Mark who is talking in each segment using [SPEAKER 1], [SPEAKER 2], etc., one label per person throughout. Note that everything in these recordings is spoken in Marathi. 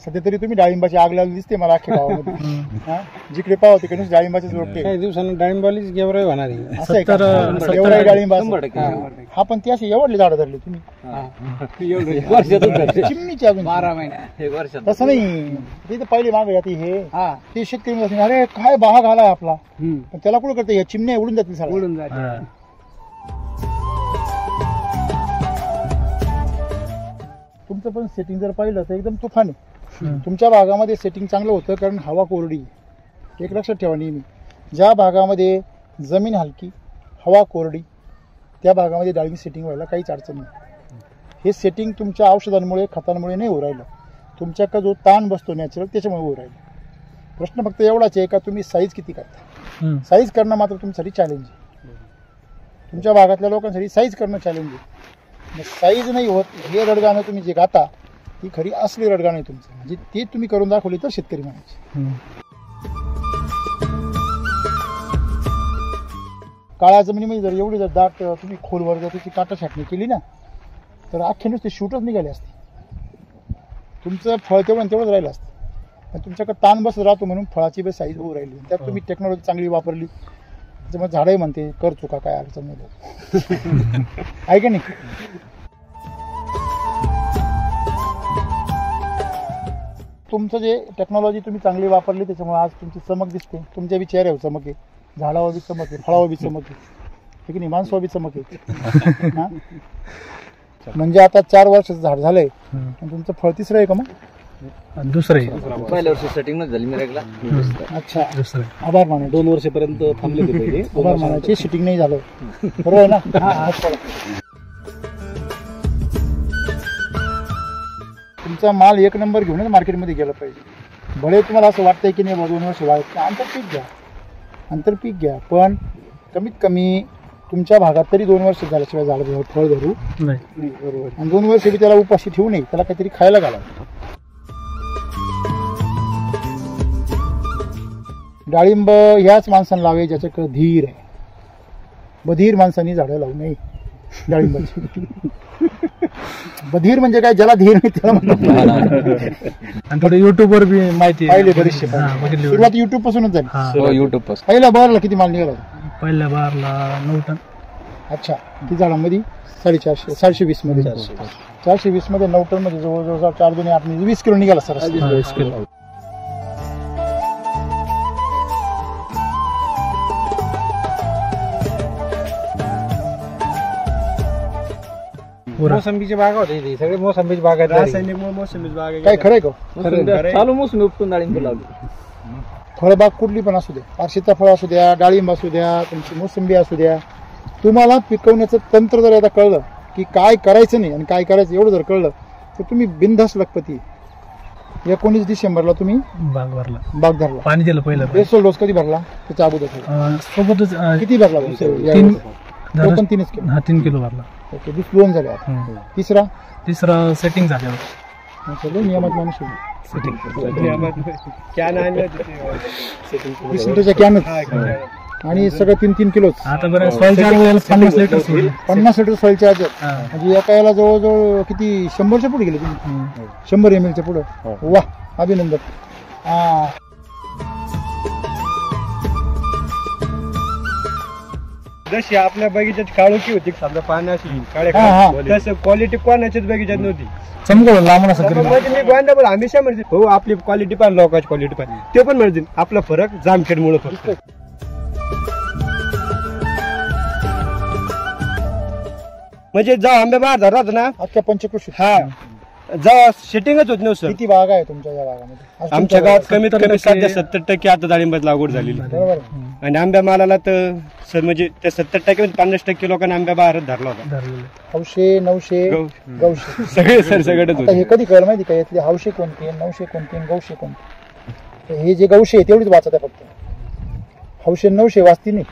[SPEAKER 1] सध्या तरी तुम्ही डाळिंबाची आग लावली दिसते मला अख्ख्या गावामध्ये. जिकडे पाहावं तिकडे डाळिंबाचे जोडते. काही दिवसांनी डाळिंबालीच गेवराई होणार आहे. असं आहे का? गेवराई डाळिंब. हा पण ती अशी एवढली झाडं धरली तुम्ही. चिमणीची अजून 12 महिने. तसं नाही, तिथे पहिली मागे जाते हे ते शेतकरी अरे काय भाग आलाय आपला, पण त्याला कुठं करते, या चिमण्या उडून जातील सगळं. उडून जाते. तुमचं पण सेटिंग जर पाहिलं तर एकदम तुफान आहे. तुमच्या भागामध्ये सेटिंग चांगलं होतं कारण हवा कोरडी. एक लक्षात ठेवा नेहमी, ज्या भागामध्ये जमीन हलकी हवा कोरडी त्या भागामध्ये डाळिंब सेटिंग व्हायला काहीच अडचण नाही. हे सेटिंग तुमच्या औषधांमुळे खतांमुळे नाही होऊ राहिलं, तुमच्याकडे जो ताण बसतो नॅचरल त्याच्यामुळे होऊ राहिलं. प्रश्न फक्त एवढाच आहे का तुम्ही साईज किती करता. साईज करणं मात्र तुमच्यासाठी चॅलेंज आहे. तुमच्या भागातल्या लोकांसाठी साईज करणं चॅलेंज आहे. साईज नाही होत हे रडगाणं तुम्ही जे गाता ती खरी असली रडगाणं आहे तुमचं. म्हणजे ते तुम्ही करून दाखवली तर शेतकरी म्हणायचे. काळ्या जमिनीमध्ये जर एवढी जर दाट तुम्ही खोलवर जर त्याची काटा छाटणी केली ना तर अख्खे नुसते शूटच निघाले असते. तुमचं फळ तेवढंच राहिलं असतं. पण तुमच्याकडे ताण बसत राहतो म्हणून फळाची बी साईज होऊ राहिली. त्यात तुम्ही टेक्नॉलॉजी चांगली वापरली त्याच्यामुळे झाडही म्हणते कर चुका काय अडचण नाही. आहे का नाही. तुमचं जे टेक्नॉलॉजी तुम्ही चांगली वापरली त्याच्यामुळे आज तुमची चमक दिसते. तुमच्या बी चेहऱ्यावर चमक आहे, झाडावर बी चमक आहे, फळावर बी चमक आहे, ठीक आहे नाही, माणसावर बी चमक आहे. म्हणजे आता 4 वर्षाचं झाड झालंय आणि तुमचं फळ तिसरं आहे का मग. दुसरं आहे.
[SPEAKER 2] पहिल्या वर्षी सेटिंग झाली मिरॅकला.
[SPEAKER 1] अच्छा आभार माना. 2 वर्षापर्यंत थांबले ते पहिले. आभार मानाची सेटिंग नाही झालं बरोबर आहे ना. तुमचा माल 1 नंबर घेऊनच मार्केटमध्ये गेला पाहिजे. भले तुम्हाला असं वाटतंय की नाही 2 वर्ष वाढत आंतरपीक घ्या पण कमीत कमी तुमच्या भागात तरी 2 वर्ष झाल्याशिवाय झाड फळ धरू नाही. बरोबर. आणि 2 वर्ष बी त्याला उपाशी ठेवू नये, त्याला काहीतरी खायला घाला. डाळिंब ह्याच माणसांना लावे ज्याच्याकडे धीर आहे. बधीर माणसांनी झाडं लावू नये डाळिंबाची. बधीर म्हणजे काय, ज्याला धीर नाही त्याला म्हणतात. आणि थोडं युट्यूबवर बी माहिती पाहिले बरेचसे. सुरुवात युट्यूब पासूनच झाली.
[SPEAKER 2] युट्यूब पासून.
[SPEAKER 1] पहिल्या बारला किती माल निघाला.
[SPEAKER 3] पहिल्या बारला 9 टन.
[SPEAKER 1] अच्छा. किती झाडांमध्ये 450 420 मध्ये 420 मध्ये 9 टन मध्ये जवळजवळ 4 2 8 20 किलो निघाला सर. 20 किलो.
[SPEAKER 3] मोसंबीची बाग होती, सगळे मोसंबीची बाग आहेत. रासायनिक मोसंबीची बाग
[SPEAKER 1] काय खरंय का.
[SPEAKER 2] चालू मोसमी उपटून डाळिंब लावली.
[SPEAKER 1] फळबाग कुठली पण असू द्या, सीताफळ असू द्या, डाळिंब असू द्या, तुमची मोसंबी असू द्या, तुम्हाला पिकवण्याचं तंत्र जर आता कळलं की काय करायचं नाही आणि काय करायचं एवढं जर कळलं तर तुम्ही बिनधास्त लखपती. 19 डिसेंबरला तुम्ही बाग धरला. पाणी दिलं पहिलं. बेसल डोस कधी भरला त्याच्या अगोदर सोबतच किती भरला. 3 किलो भरला. ओके. 2 झाले. तिसरा सेटिंग झाल्यावर नियमात माणूस कॅन आणि सगळं 3 किलो. आता बरं 50 लिटर सॉइल चार्जर म्हणजे एका याला जवळजवळ किती 100च्या पुढे गेले तुम्ही. 100 ml पुढे. वा अभिनंदन.
[SPEAKER 3] जशी आपल्या बगीच्यात काळोखी होती समजा पाण्याची काळे तसं क्वालिटी कोणाच्याच बगीच्यात नव्हती.
[SPEAKER 1] समजा लांब
[SPEAKER 3] मी गोंदा बोल हमेशा म्हणते हो आपली क्वालिटी पाहिजे लोकांची क्वालिटी पाहिजे ते पण म्हणते. आपला फरक जामखेडमुळे फक्त. म्हणजे जेव्हा आंबे बाहेर धरला ना अख्ख्या पंचकृषी जेव्हा सेटिंगच होत नव्हतं. किती बाग आहे तुमच्या या भागामध्ये. आमच्या गावात कमीत कमी 70% आता डाळिंबात लागवड झालेली. आणि आंब्या मालाला तर सर म्हणजे त्या 70% 50% लोकांना आंब्या बाहेरच धरला होता. हौशे 900 गौशे सगळे सर सगळं. हे कधी कळलं माहिती का यातली हौशे कोणती 900 कोणती गौशे कोणती. हे जे गौशे तेवढीच वाचत आहे फक्त. हौशे 900 वाचती नाही.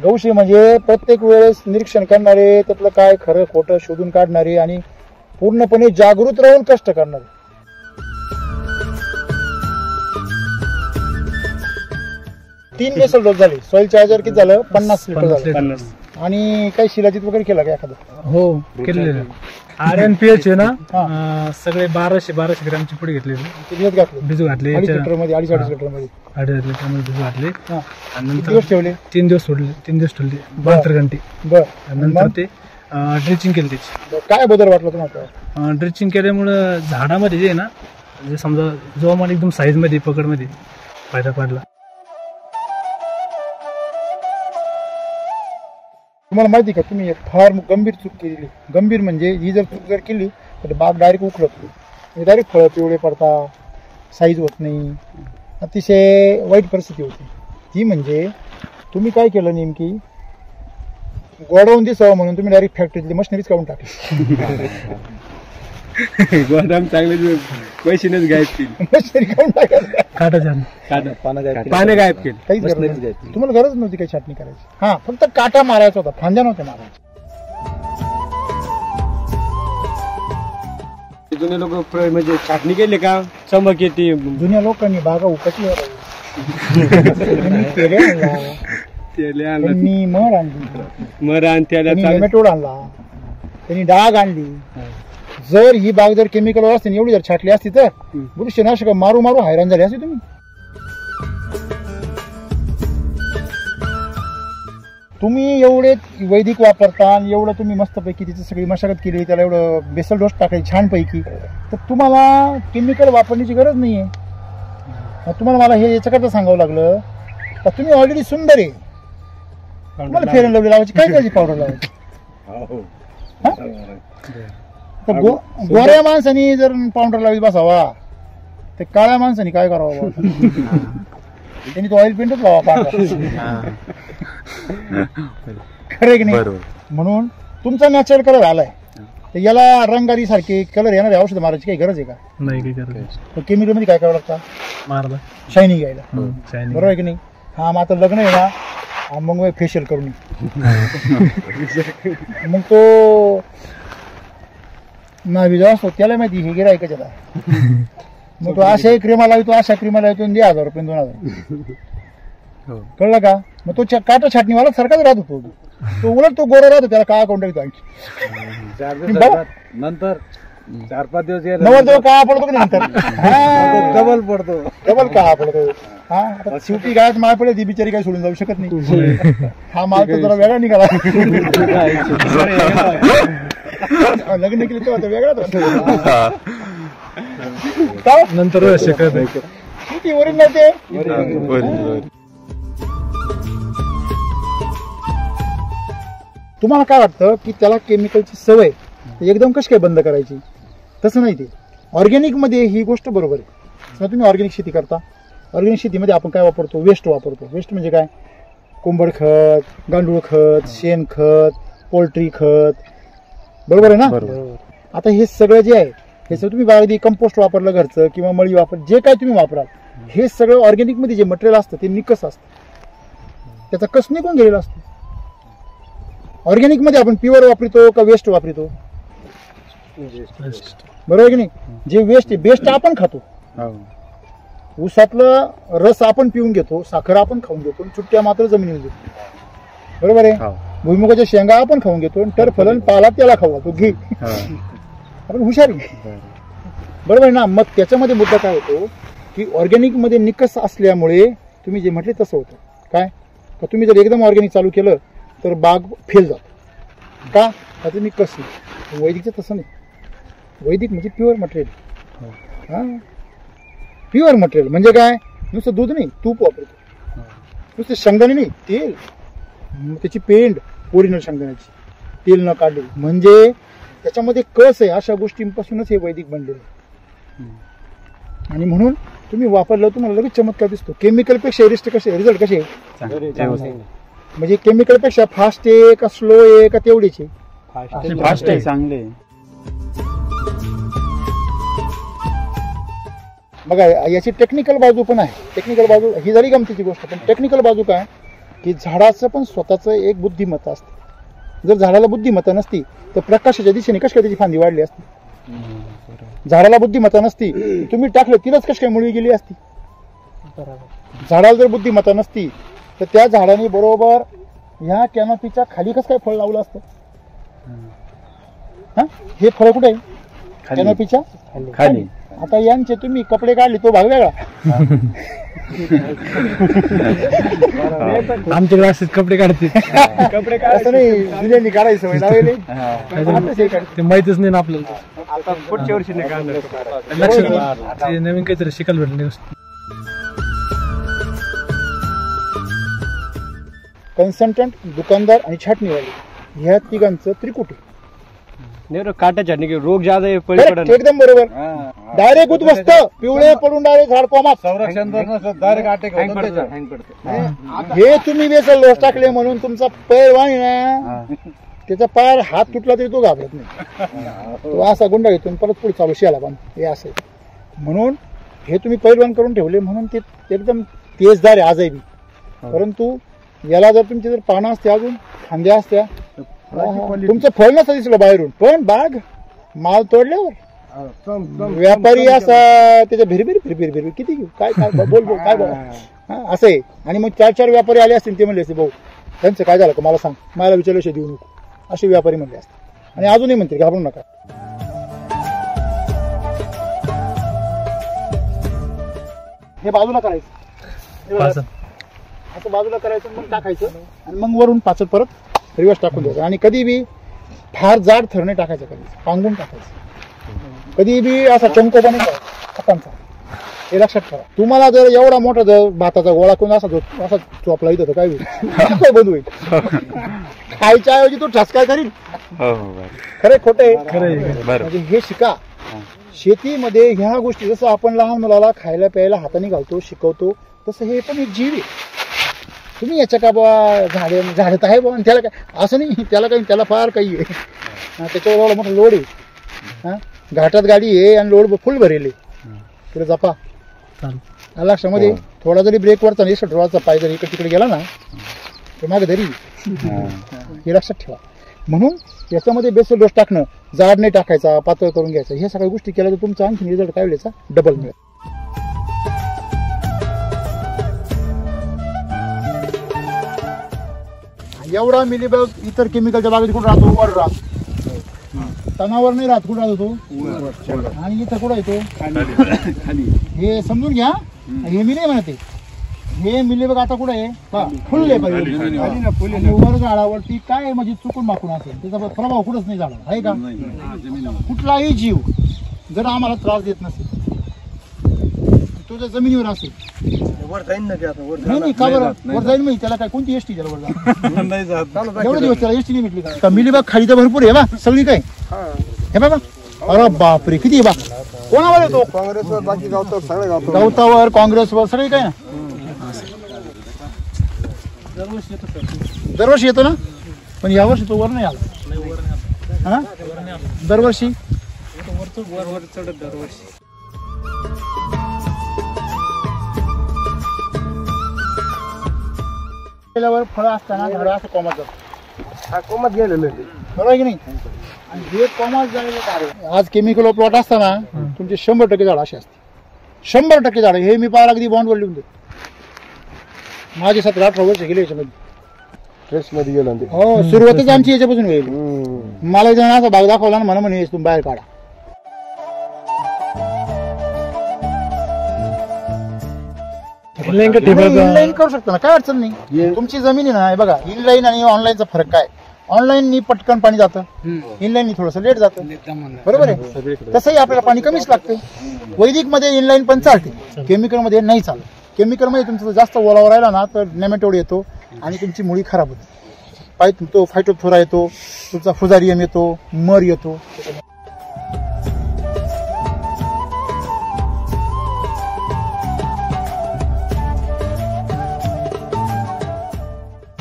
[SPEAKER 3] गौशे म्हणजे प्रत्येक वेळेस निरीक्षण करणारे, त्यातलं काय खरं खोटं शोधून काढणारे आणि पूर्णपणे जागृत राहून कष्ट करणारे. तीन बेसल डोस झाले. सॉइल चार्जर किती झालं 50 लिटर झालं.
[SPEAKER 1] आणि काही शिलाजीत वगैरे केला का एखादं?
[SPEAKER 4] हो केलेलं RNPH आहे ना, सगळे 1200 ग्रामची पुडी घेतलेली,
[SPEAKER 1] ते भिजत घातलं
[SPEAKER 4] भिजू घातले,
[SPEAKER 1] 2.5 लिटर मध्ये 2.5 लिटर मध्ये
[SPEAKER 4] 2.5 लिटरमध्ये भिजू घातले
[SPEAKER 1] हा.
[SPEAKER 4] आणि
[SPEAKER 1] किती
[SPEAKER 4] नंतर
[SPEAKER 1] दिवस ठेवले?
[SPEAKER 4] 3 दिवस सोडले, 3 दिवस ठेवले 72 घंटे.
[SPEAKER 1] बर
[SPEAKER 4] आणि नंतर ते ड्रिचिंग केली त्याची.
[SPEAKER 1] काय बदल वाटला तुम्हाला?
[SPEAKER 4] ड्रिचिंग केल्यामुळं झाडामध्ये जे आहे ना, जे समजा जोमान एकदम साईजमध्ये पकडमध्ये फायदा पडला.
[SPEAKER 1] तुम्हाला माहिती का, तुम्ही एक फार गंभीर चूक केलेली. गंभीर म्हणजे ही जर चूक जर केली तर बाग डायरेक्ट उकळत, डायरेक्ट फळं पिवळे पडता, साईज होत नाही, अतिशय वाईट परिस्थिती होती. ती म्हणजे तुम्ही काय केलं नेमकी, गोडाऊन दिसावं म्हणून तुम्ही डायरेक्ट फॅक्टरीतली मशिनरीच काढून टाकली.
[SPEAKER 3] गोदाम चांगले पैसेच गायब केली,
[SPEAKER 1] मशिनरी काढून टाकायचं,
[SPEAKER 3] पाने गायब केली.
[SPEAKER 1] काहीच गरज नाही. तुम्हाला गरज नव्हती काही छाटणी करायची. हा, फक्त काटा मारायचा होता, फांद्या नव्हत्या मारायच्या.
[SPEAKER 3] जुने लोक म्हणजे छाटणी केली का चमक येते.
[SPEAKER 1] जुन्या लोकांनी बागा उकटली, त्यांनी पेरे आणला, त्यांनी मर आणली, त्यांनी नेमॅटोड आणला, त्यांनी डाग आणली. जर ही बाग जर केमिकल असते एवढी जर छाटली असती तर बुरशीनाशक मारू मारू हैराण झाले असते तुम्ही. तुम्ही एवढे वैदिक वापरता आणि एवढं तुम्ही मस्तपैकी तिची सगळी मशागत केली, त्याला एवढं बेसल डोस टाकायची छानपैकी, तर तुम्हाला केमिकल वापरण्याची गरज नाहीये. तुम्हाला मला हे याच्याकरता सांगावं लागलं तर तुम्ही ऑलरेडी सुंदर आहे, तुम्हाला फेअर अँड लवली लावायची काय करायची, पावडर लावायची. तर गोऱ्या माणसानी जर पावडर लावली बसावा तर काळ्या माणसानी काय करावं, त्यांनी तो ऑइल पेंटच लावा. खरं की नाही? म्हणून तुमचा नॅचरल कलर आलाय, तर याला रंगारी सारखे कलर येणारे औषध मारायची काही गरज आहे का?
[SPEAKER 4] नाही काही गरज.
[SPEAKER 1] केमिकल मध्ये काय करावं लागतं,
[SPEAKER 4] मारला
[SPEAKER 1] शायनिंग घ्यायला, बरोबर आहे की नाही? हा, मग आता लग्न आहे ना, मग फेशियल करून मग तो नावी जो असतो त्याला माहिती हे गिरायक त्याला, मग तो अशा क्रीमा लावतो, अशा क्रीमा लावतो, 1000 रुपये 2000, कळलं का? मग तो काटा छाटणीवाला सारखाच राहत होतो, तो उलट तो गोरा राहतो, त्याला काय अकाउंट येतो आणखी
[SPEAKER 2] नंतर 4-5 दिवस
[SPEAKER 1] नवर काळा पडतो की नंतर
[SPEAKER 2] डबल पडतो,
[SPEAKER 1] डबल काळा पडतो. हा, शेवटी गायत माळ पडेल ती बिचारी काही सोडून जाऊ शकत नाही. हा माल तर जरा वेगळा निघाला, लग्न केलं तेव्हा वेगळाच
[SPEAKER 4] नंतर शकत नाही.
[SPEAKER 1] किती ओरिजिनल ते. तुम्हाला काय वाटतं की त्याला केमिकलची सवय एकदम कशी काय बंद करायची? तसं नाही, ते ऑर्गॅनिक मध्ये ही गोष्ट बरोबर आहे. समजा तुम्ही ऑर्गॅनिक शेती करता, ऑर्गॅनिक शेतीमध्ये आपण काय वापरतो, वेस्ट वापरतो. वेस्ट म्हणजे काय, कोंबड खत, गांडूळ खत, शेण खत, पोल्ट्री खत, बरोबर आहे ना? आता हे सगळं जे आहे हे सगळं तुम्ही बागदी कंपोस्ट वापरलं घरचं किंवा मळी वापर, जे काय तुम्ही वापराल, हे सगळं ऑर्गॅनिक मध्ये जे मटेरियल असतं ते निकस असतं, त्याचा कस निघून गेलेला असतो. ऑर्गॅनिक मध्ये आपण प्युअर वापरतो का वेस्ट वापरतो, बरोबर की नाही? जे वेस्ट आहे, बेस्ट आपण खातो, ऊसातलं रस आपण पिऊन घेतो, साखर आपण खाऊन घेतो, चुट्ट्या मात्र जमिनीवर घेतो, बरोबर आहे? भुईमुगाच्या शेंगा आपण खाऊन घेतो, टरफलन पाला त्याला खाऊ घालतो, घे. आपण हुशार आहे, बरोबर आहे ना? मग त्याच्यामध्ये मुद्दा काय होतो की ऑर्गॅनिक मध्ये निकस असल्यामुळे तुम्ही जे म्हटले तसं होतं. काय का तुम्ही जर एकदम ऑर्गॅनिक चालू केलं तर बाग फेल जातो का? आता निकस नाही. वैदिकचं तसं नाही. वैदिक म्हणजे प्युअर मटेरियल. हा, प्युअर मटेरियल म्हणजे काय, नुसतं दूध नाही, तूप वापरतो, नुसतं शेंगदाणे नाही, तेल, त्याची पेंड ओरिजिनल शेंगदाण्याची, तेल न काढले, म्हणजे त्याच्यामध्ये कस आहे, अशा गोष्टींपासूनच हे वैदिक बनलेलं आहे. आणि म्हणून तुम्ही वापरलं तुम्हाला लगेच चमत्कार दिसतो. केमिकल पेक्षा रिझल्ट कसे म्हणजे केमिकल पेक्षा फास्ट आहे का स्लो आहे का तेवढीच आहे?
[SPEAKER 3] फास्ट आहे, चांगले.
[SPEAKER 1] बघा याची टेक्निकल बाजू पण आहे. टेक्निकल बाजू ही झाली गमतीची गोष्ट, पण टेक्निकल बाजू काय की झाडाचं पण स्वतःचं एक बुद्धिमत्ता असते. जर झाडाला बुद्धिमत्ता नसती तर प्रकाशाच्या दिशेने कशी काय त्याची फांदी वाढली असती? झाडाला बुद्धिमत्ता नसती तुम्ही टाकलं तिलाच कशी काय मुळी गेली असती? झाडाला जर बुद्धिमत्ता नसती तर त्या झाडाने बरोबर ह्या कॅनॉपीच्या खाली कसं काय फळ लावलं असतं? हा, हे फळ कुठे आहे? कॅनॉपीच्या
[SPEAKER 2] खाली.
[SPEAKER 1] आता यांचे तुम्ही कपडे काढले तो भाग वेगळा.
[SPEAKER 4] आमच्याकडे असेच कपडे काढते
[SPEAKER 1] असं नाही, जुन्यांनी काढायची सवय लावली.
[SPEAKER 4] ते माहितच नाही ना आपल्याला.
[SPEAKER 3] आता पुढच्या वर्षी नाही काढणार.
[SPEAKER 4] लक्ष ते नवीन काहीतरी शिकायला भेटलं.
[SPEAKER 1] कन्सल्टंट, दुकानदार आणि छाटणीवाले ह्या तिघांचं त्रिकुट आहे.
[SPEAKER 3] नाही काटा छाटणी की रोग ज्यादा आहे
[SPEAKER 1] Correct,
[SPEAKER 3] पडे
[SPEAKER 1] एकदम बरोबर. डायरेक्ट उद्ध्वस्त पिवळे पडून डायरेक्ट झाड कोमात.
[SPEAKER 2] संरक्षण जर नसलं डायरेक्ट अटॅक होतो.
[SPEAKER 1] हे तुम्ही बेसल लोस टाकले म्हणून तुमचा पैलवान आहे ना, त्याचा पाय हात तुटला तरी तो घाबरत नाही. तो असा गुंडा घेतो परत पुढे चालू शियाला पण हे असं आहे. म्हणून हे तुम्ही पैलवान करून ठेवले म्हणून ते एकदम तेजदार आहे आजही बी. परंतु याला जर तुमची जर पानं असते, अजून खांद्या असत्या, तुमचं फळ नसतं दिसलं बाहेरून, पण बाग माल तोडल्यावर व्यापारी असा त्याच्या भिरभिर फिरभिर फिरभिर किती घेऊ काय काय बोल बोल काय बोला असं आहे. आणि मग 4-4 व्यापारी आले असतील, ते म्हणले असते भाऊ त्यांचं काय झालं का मला सांग, मला विचारल्याशिवाय देऊ नको, असे व्यापारी म्हणले असते. आणि अजूनही म्हणते घाबरू नका. हे बाजूला करायचं, असं बाजूला करायचं, मग टाकायचं आणि मग वरून पाचट परत रिवर्स टाकून द्यायचं. आणि कधी बी फार जाड थरणे टाकायचं, कधी पांगून टाकायचं, कधी बी असा चंकोपा नाही करायचा हातांचा. हे लक्षात ठेवा. तुम्हाला जर एवढा मोठा जर भाताचा गोळा करून असा चोपला इथं तर काय होईल? बंद होईल. खायच्या ऐवजी तो ठसका करील. खरे खोटे म्हणजे हे शिका. शेतीमध्ये ह्या गोष्टी जसं आपण लहान मुलाला खायला प्यायला हाताने घालतो, शिकवतो, तसं हे पण एक जीव आहे. तुम्ही याच्या का बा झाडत आहे बा त्याला काय असं नाही, त्याला फार काही आहे. त्याच्यावर एवढा मोठा लोड आहे. घाटात गाडी आहे आणि लोड फुल भरेल तिकडे जपा. लक्षामध्ये थोडा जरी ब्रेक वरचा नाही सटवाचा पाय जरी इकडे तिकडे गेला ना तर मागे धरी. हे लक्षात ठेवा. म्हणून याच्यामध्ये बेसल डोस टाकणं, जाड नाही टाकायचा, पातळ करून घ्यायचं, ह्या सगळ्या गोष्टी केल्या तर तुमचा आणखी रिझल्ट काय व्हायचा डबल मिळेल. एवढा मिलीबग इतर केमिकलच्या बागेत कुठं राहतो? वर राहतो. तणावर नाही राहत. कुठं राहतो तो? आणि इथं कुठं येतो? हे समजून घ्या. हे मी नाही म्हणते, हे मिलीबग आता कुठं आहे? फुलले पाहिजे. वर झाडावरती काय म्हणजे चुकून माकून असेल, त्याचा प्रभाव कुठंच नाही झाला आहे का? कुठलाही जीव जर आम्हाला त्रास देत नसेल, तो जर जमिनीवर असेल, नाही का बरं वर जाईल नाही, त्याला काय कोणती एसटी त्याला वर जाईल? एवढे दिवस त्याला एसटी नाही भेटली का? मिलीबग खाली तर भरपूर आहे बा सगळी. काय हे बाबा, अरे बापरे किती बा. कोणावर येतो?
[SPEAKER 2] काँग्रेसवर, बाकी गावतावर, सगळ्या
[SPEAKER 1] गावतावर, काँग्रेसवर, सगळे काय ना. दरवर्षी येतो ना, पण यावर्षी तो वर नाही आला. हा दरवर्षी फळं असताना झाडं असं कोमात जातं.
[SPEAKER 3] कोमत गेलेलं
[SPEAKER 1] बरोबर की नाही? आणि हे कोमात झालेलं झाड आज केमिकल प्लॉट असताना तुमचे 100% झाड असे असते. 100% झाड. हे मी पार अगदी बॉन्डवर लिहून देतो. माझे 17-18 वर्ष गेले याच्यामध्ये.
[SPEAKER 2] ट्रेस मध्ये गेलो.
[SPEAKER 1] हो, सुरुवातच आमची याच्यापासून होईल. मला जण असा भाग दाखवला ना, मला म्हणे तुम्ही बाहेर काढा. इनलाईन करू शकता ना, काय अडचण नाही. तुमची जमीन आहे ना, बघा इनलाईन आणि ऑनलाईनचा फरक काय? ऑनलाईन पटकन पाणी जातं, इनलाईन थोडस लेट जातं. बरोबर आहे. तसंही आपल्याला पाणी कमीच लागतं. वैदिक मध्ये इनलाईन पण चालते, केमिकल मध्ये नाही चालत. केमिकल मध्ये तुमचं जास्त ओलावा राहिला ना तर नेमॅटोड येतो आणि तुमची मुळी खराब होते. तो फायटोथोरा येतो, तुमचा फुजारियम येतो, मर येतो.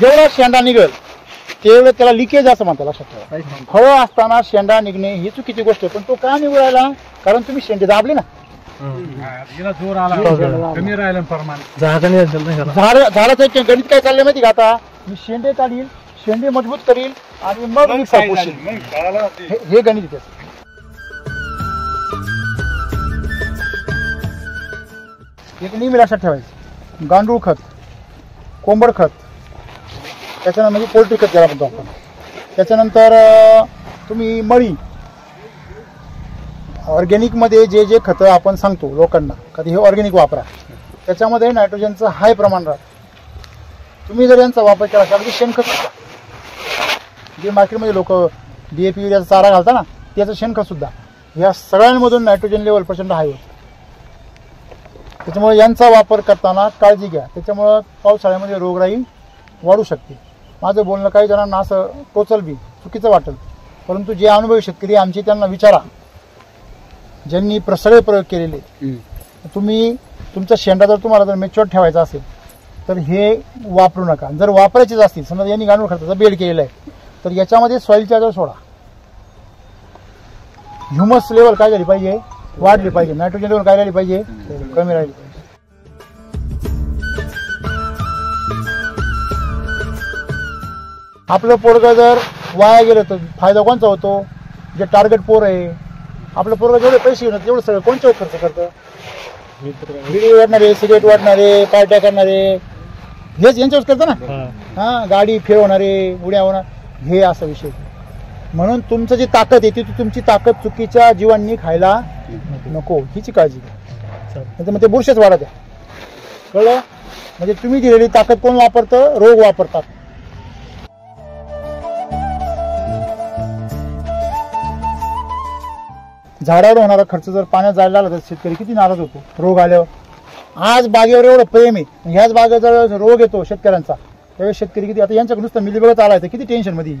[SPEAKER 1] जेवढा शेंडा निघेल तेवढं त्याला लिकेज असं म्हणतात. लक्षात ठेवा. फळं असताना शेंडा निघणे ही चुकीची गोष्ट आहे. पण तो का निघू राहिला? कारण तुम्ही शेंडे दाबले ना.
[SPEAKER 4] जोर आला कमी राहिलं प्रमाण.
[SPEAKER 1] झाडाचं गणित काय चाललंय माहिती का? आता मी शेंडे काढील, शेंडे मजबूत करील आणि मग मी सापोशील. हे गणित त्याचं. एक नेहमी लक्षात ठेवायचं. गांडूळ खत, कोंबड खत, त्याच्यानंतर म्हणजे पोल्ट्री खत ज्याला म्हणतो आपण. त्याच्यानंतर तुम्ही मळी ऑर्गॅनिकमध्ये जे खतं आपण सांगतो लोकांना कधी हे ऑर्गॅनिक वापरा, त्याच्यामध्ये नायट्रोजनचं हाय प्रमाण राहतं. तुम्ही जर यांचा वापर केला तर अगदी शेणखत सुद्धा जे मार्केटमध्ये लोक DAP युरियाचा चारा घालता ना त्याचं शेणखत सुद्धा या सगळ्यांमधून नायट्रोजन लेवल प्रचंड हाय होतं. त्याच्यामुळे यांचा वापर करताना काळजी घ्या. त्याच्यामुळं पावसाळ्यामध्ये रोगराई वाढू शकते. माझं बोलणं काही जणांना असं टोचल बी चुकीचं वाटेल, परंतु जे अनुभवी शेतकरी आमचे त्यांना विचारा, ज्यांनी सगळे प्रयोग केलेले. तुम्ही तुमचा शेंडा जर तुम्हाला जर मॅच्युअर ठेवायचा असेल तर हे वापरू नका. जर वापरायचेच असतील, समजा यांनी गांडूळ खताचा बेड केलेला आहे तर याच्यामध्ये सॉइल चार्जर सोडा. ह्युमस लेवल काय झाली पाहिजे, वाढली पाहिजे. नायट्रोजन लेवल काय राहिली पाहिजे, कमी राहिली पाहिजे. आपलं पोरगं जर वाया गेलं तर फायदा कोणचा होतो, जे टार्गेट पोर आहे. आपलं पोरगं जेवढे पैसे घेणार तेवढं सगळं कोणच्यावर खर्च करतं, बिडी वाढणारे, सिगरेट वाढणारे, पार्ट्या करणारे, हेच यांच्यावर करतं ना. हा, गाडी फिरवणारे, उड्या होणार, हे असा विषय. म्हणून तुमचं जी ताकद आहे ती तुमची ताकद चुकीच्या जीवांनी खायला नको, हिची काळजी घ्या. नाही मग ते बुरशेच वाढत आहे. कळलं? म्हणजे तुम्ही दिलेली ताकद कोण वापरतं, रोग वापरतात. झाडावर होणारा खर्च जर पाण्यात जायला लागला तर शेतकरी किती नाराज होतो रोग आल्यावर. आज बागेवर एवढं प्रेम आहे, ह्याच बागेचा रोग येतो शेतकऱ्यांचा, त्यावेळेस शेतकरी किती, आता यांच्याकडे नुसतं मिलीबगत आलाय तर किती टेन्शन मध्ये.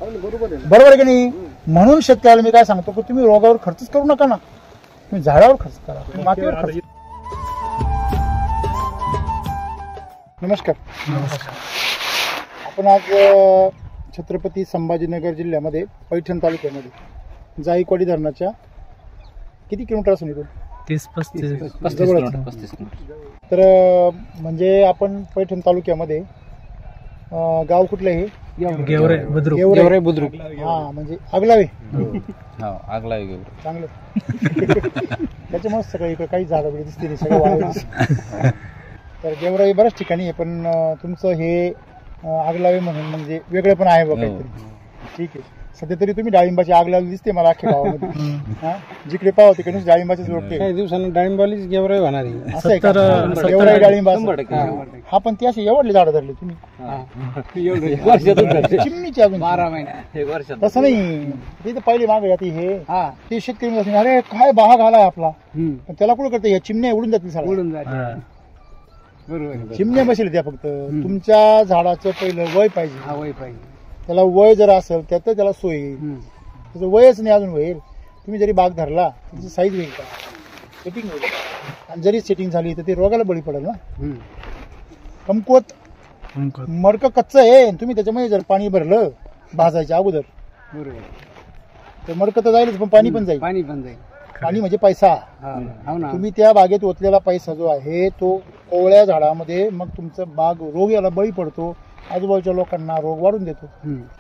[SPEAKER 1] बरोबर आहे की नाही? म्हणून शेतकऱ्याला मी काय सांगतो की तुम्ही रोगावर खर्चच करू नका ना, तुम्ही झाडावर खर्च करा, मातीवर खर्च. नमस्कार. आपण आज छत्रपती संभाजीनगर जिल्ह्यामध्ये पैठण तालुक्यामध्ये जायकवाडी धरणाच्या किती किलोमीटर असून इथून
[SPEAKER 4] 30-35
[SPEAKER 1] तर म्हणजे आपण पैठण तालुक्यामध्ये गाव कुठलं हे, गेवरे बुद्रुक. हा, म्हणजे आगलावे. चांगलं. त्याच्यामुळे सगळं इकडे काही झाडं वगैरे दिसते, सगळं वाढ. तर गेवराई बऱ्याच ठिकाणी आहे, पण तुमचं हे आगलावे म्हणून म्हणजे वेगळं पण आहे बघा काहीतरी. ठीक आहे. सध्या तरी तुम्ही डाळिंबाची आग लावली दिसते मला अख्ख्या गावामध्ये. हा, जिकडे पाहावं तिकडे डाळिंबाचे जोडते. काही दिवसांना डाळिंबालीच गेवराई होणार आहे. असं आहे का? गेवराई डाळिंबा. हा, पण ती अशी एवढली झाडं धरली तुम्ही, चिमणीची अजून 12 महिने. तसं नाही, तिथे पहिली माग जाते हे. ते शेतकरी अरे काय बाग आलाय आपला, पण त्याला कुठं करते, या चिमण्या उडून जातील सगळं. उडून जाते. चिमण्या बसले त्या. फक्त तुमच्या झाडाचं पहिलं वय पाहिजे. वय पाहिजे. त्याला वय जर असेल त्यात त्याला सोय येईल. त्याचं वयच नाही अजून होईल. तुम्ही जरी बाग धरला त्याची साईज होईल का, सेटिंग होईल. आणि जरी सेटिंग झाली तर ते रोगाला बळी पडेल ना. कमकुवत मडकं कच्चं आहे, तुम्ही त्याच्यामध्ये जर पाणी भरलं भाजायच्या अगोदर तर मडकं तर जाईलच, पण पाणी पण जाईल. पाणी म्हणजे पैसा. तुम्ही त्या बागेत ओतलेला पैसा जो आहे तो कोवळ्या झाडामध्ये मग तुमचं बाग रोग याला बळी पडतो, आजूबाजूच्या लोकांना रोग वाढून देतो.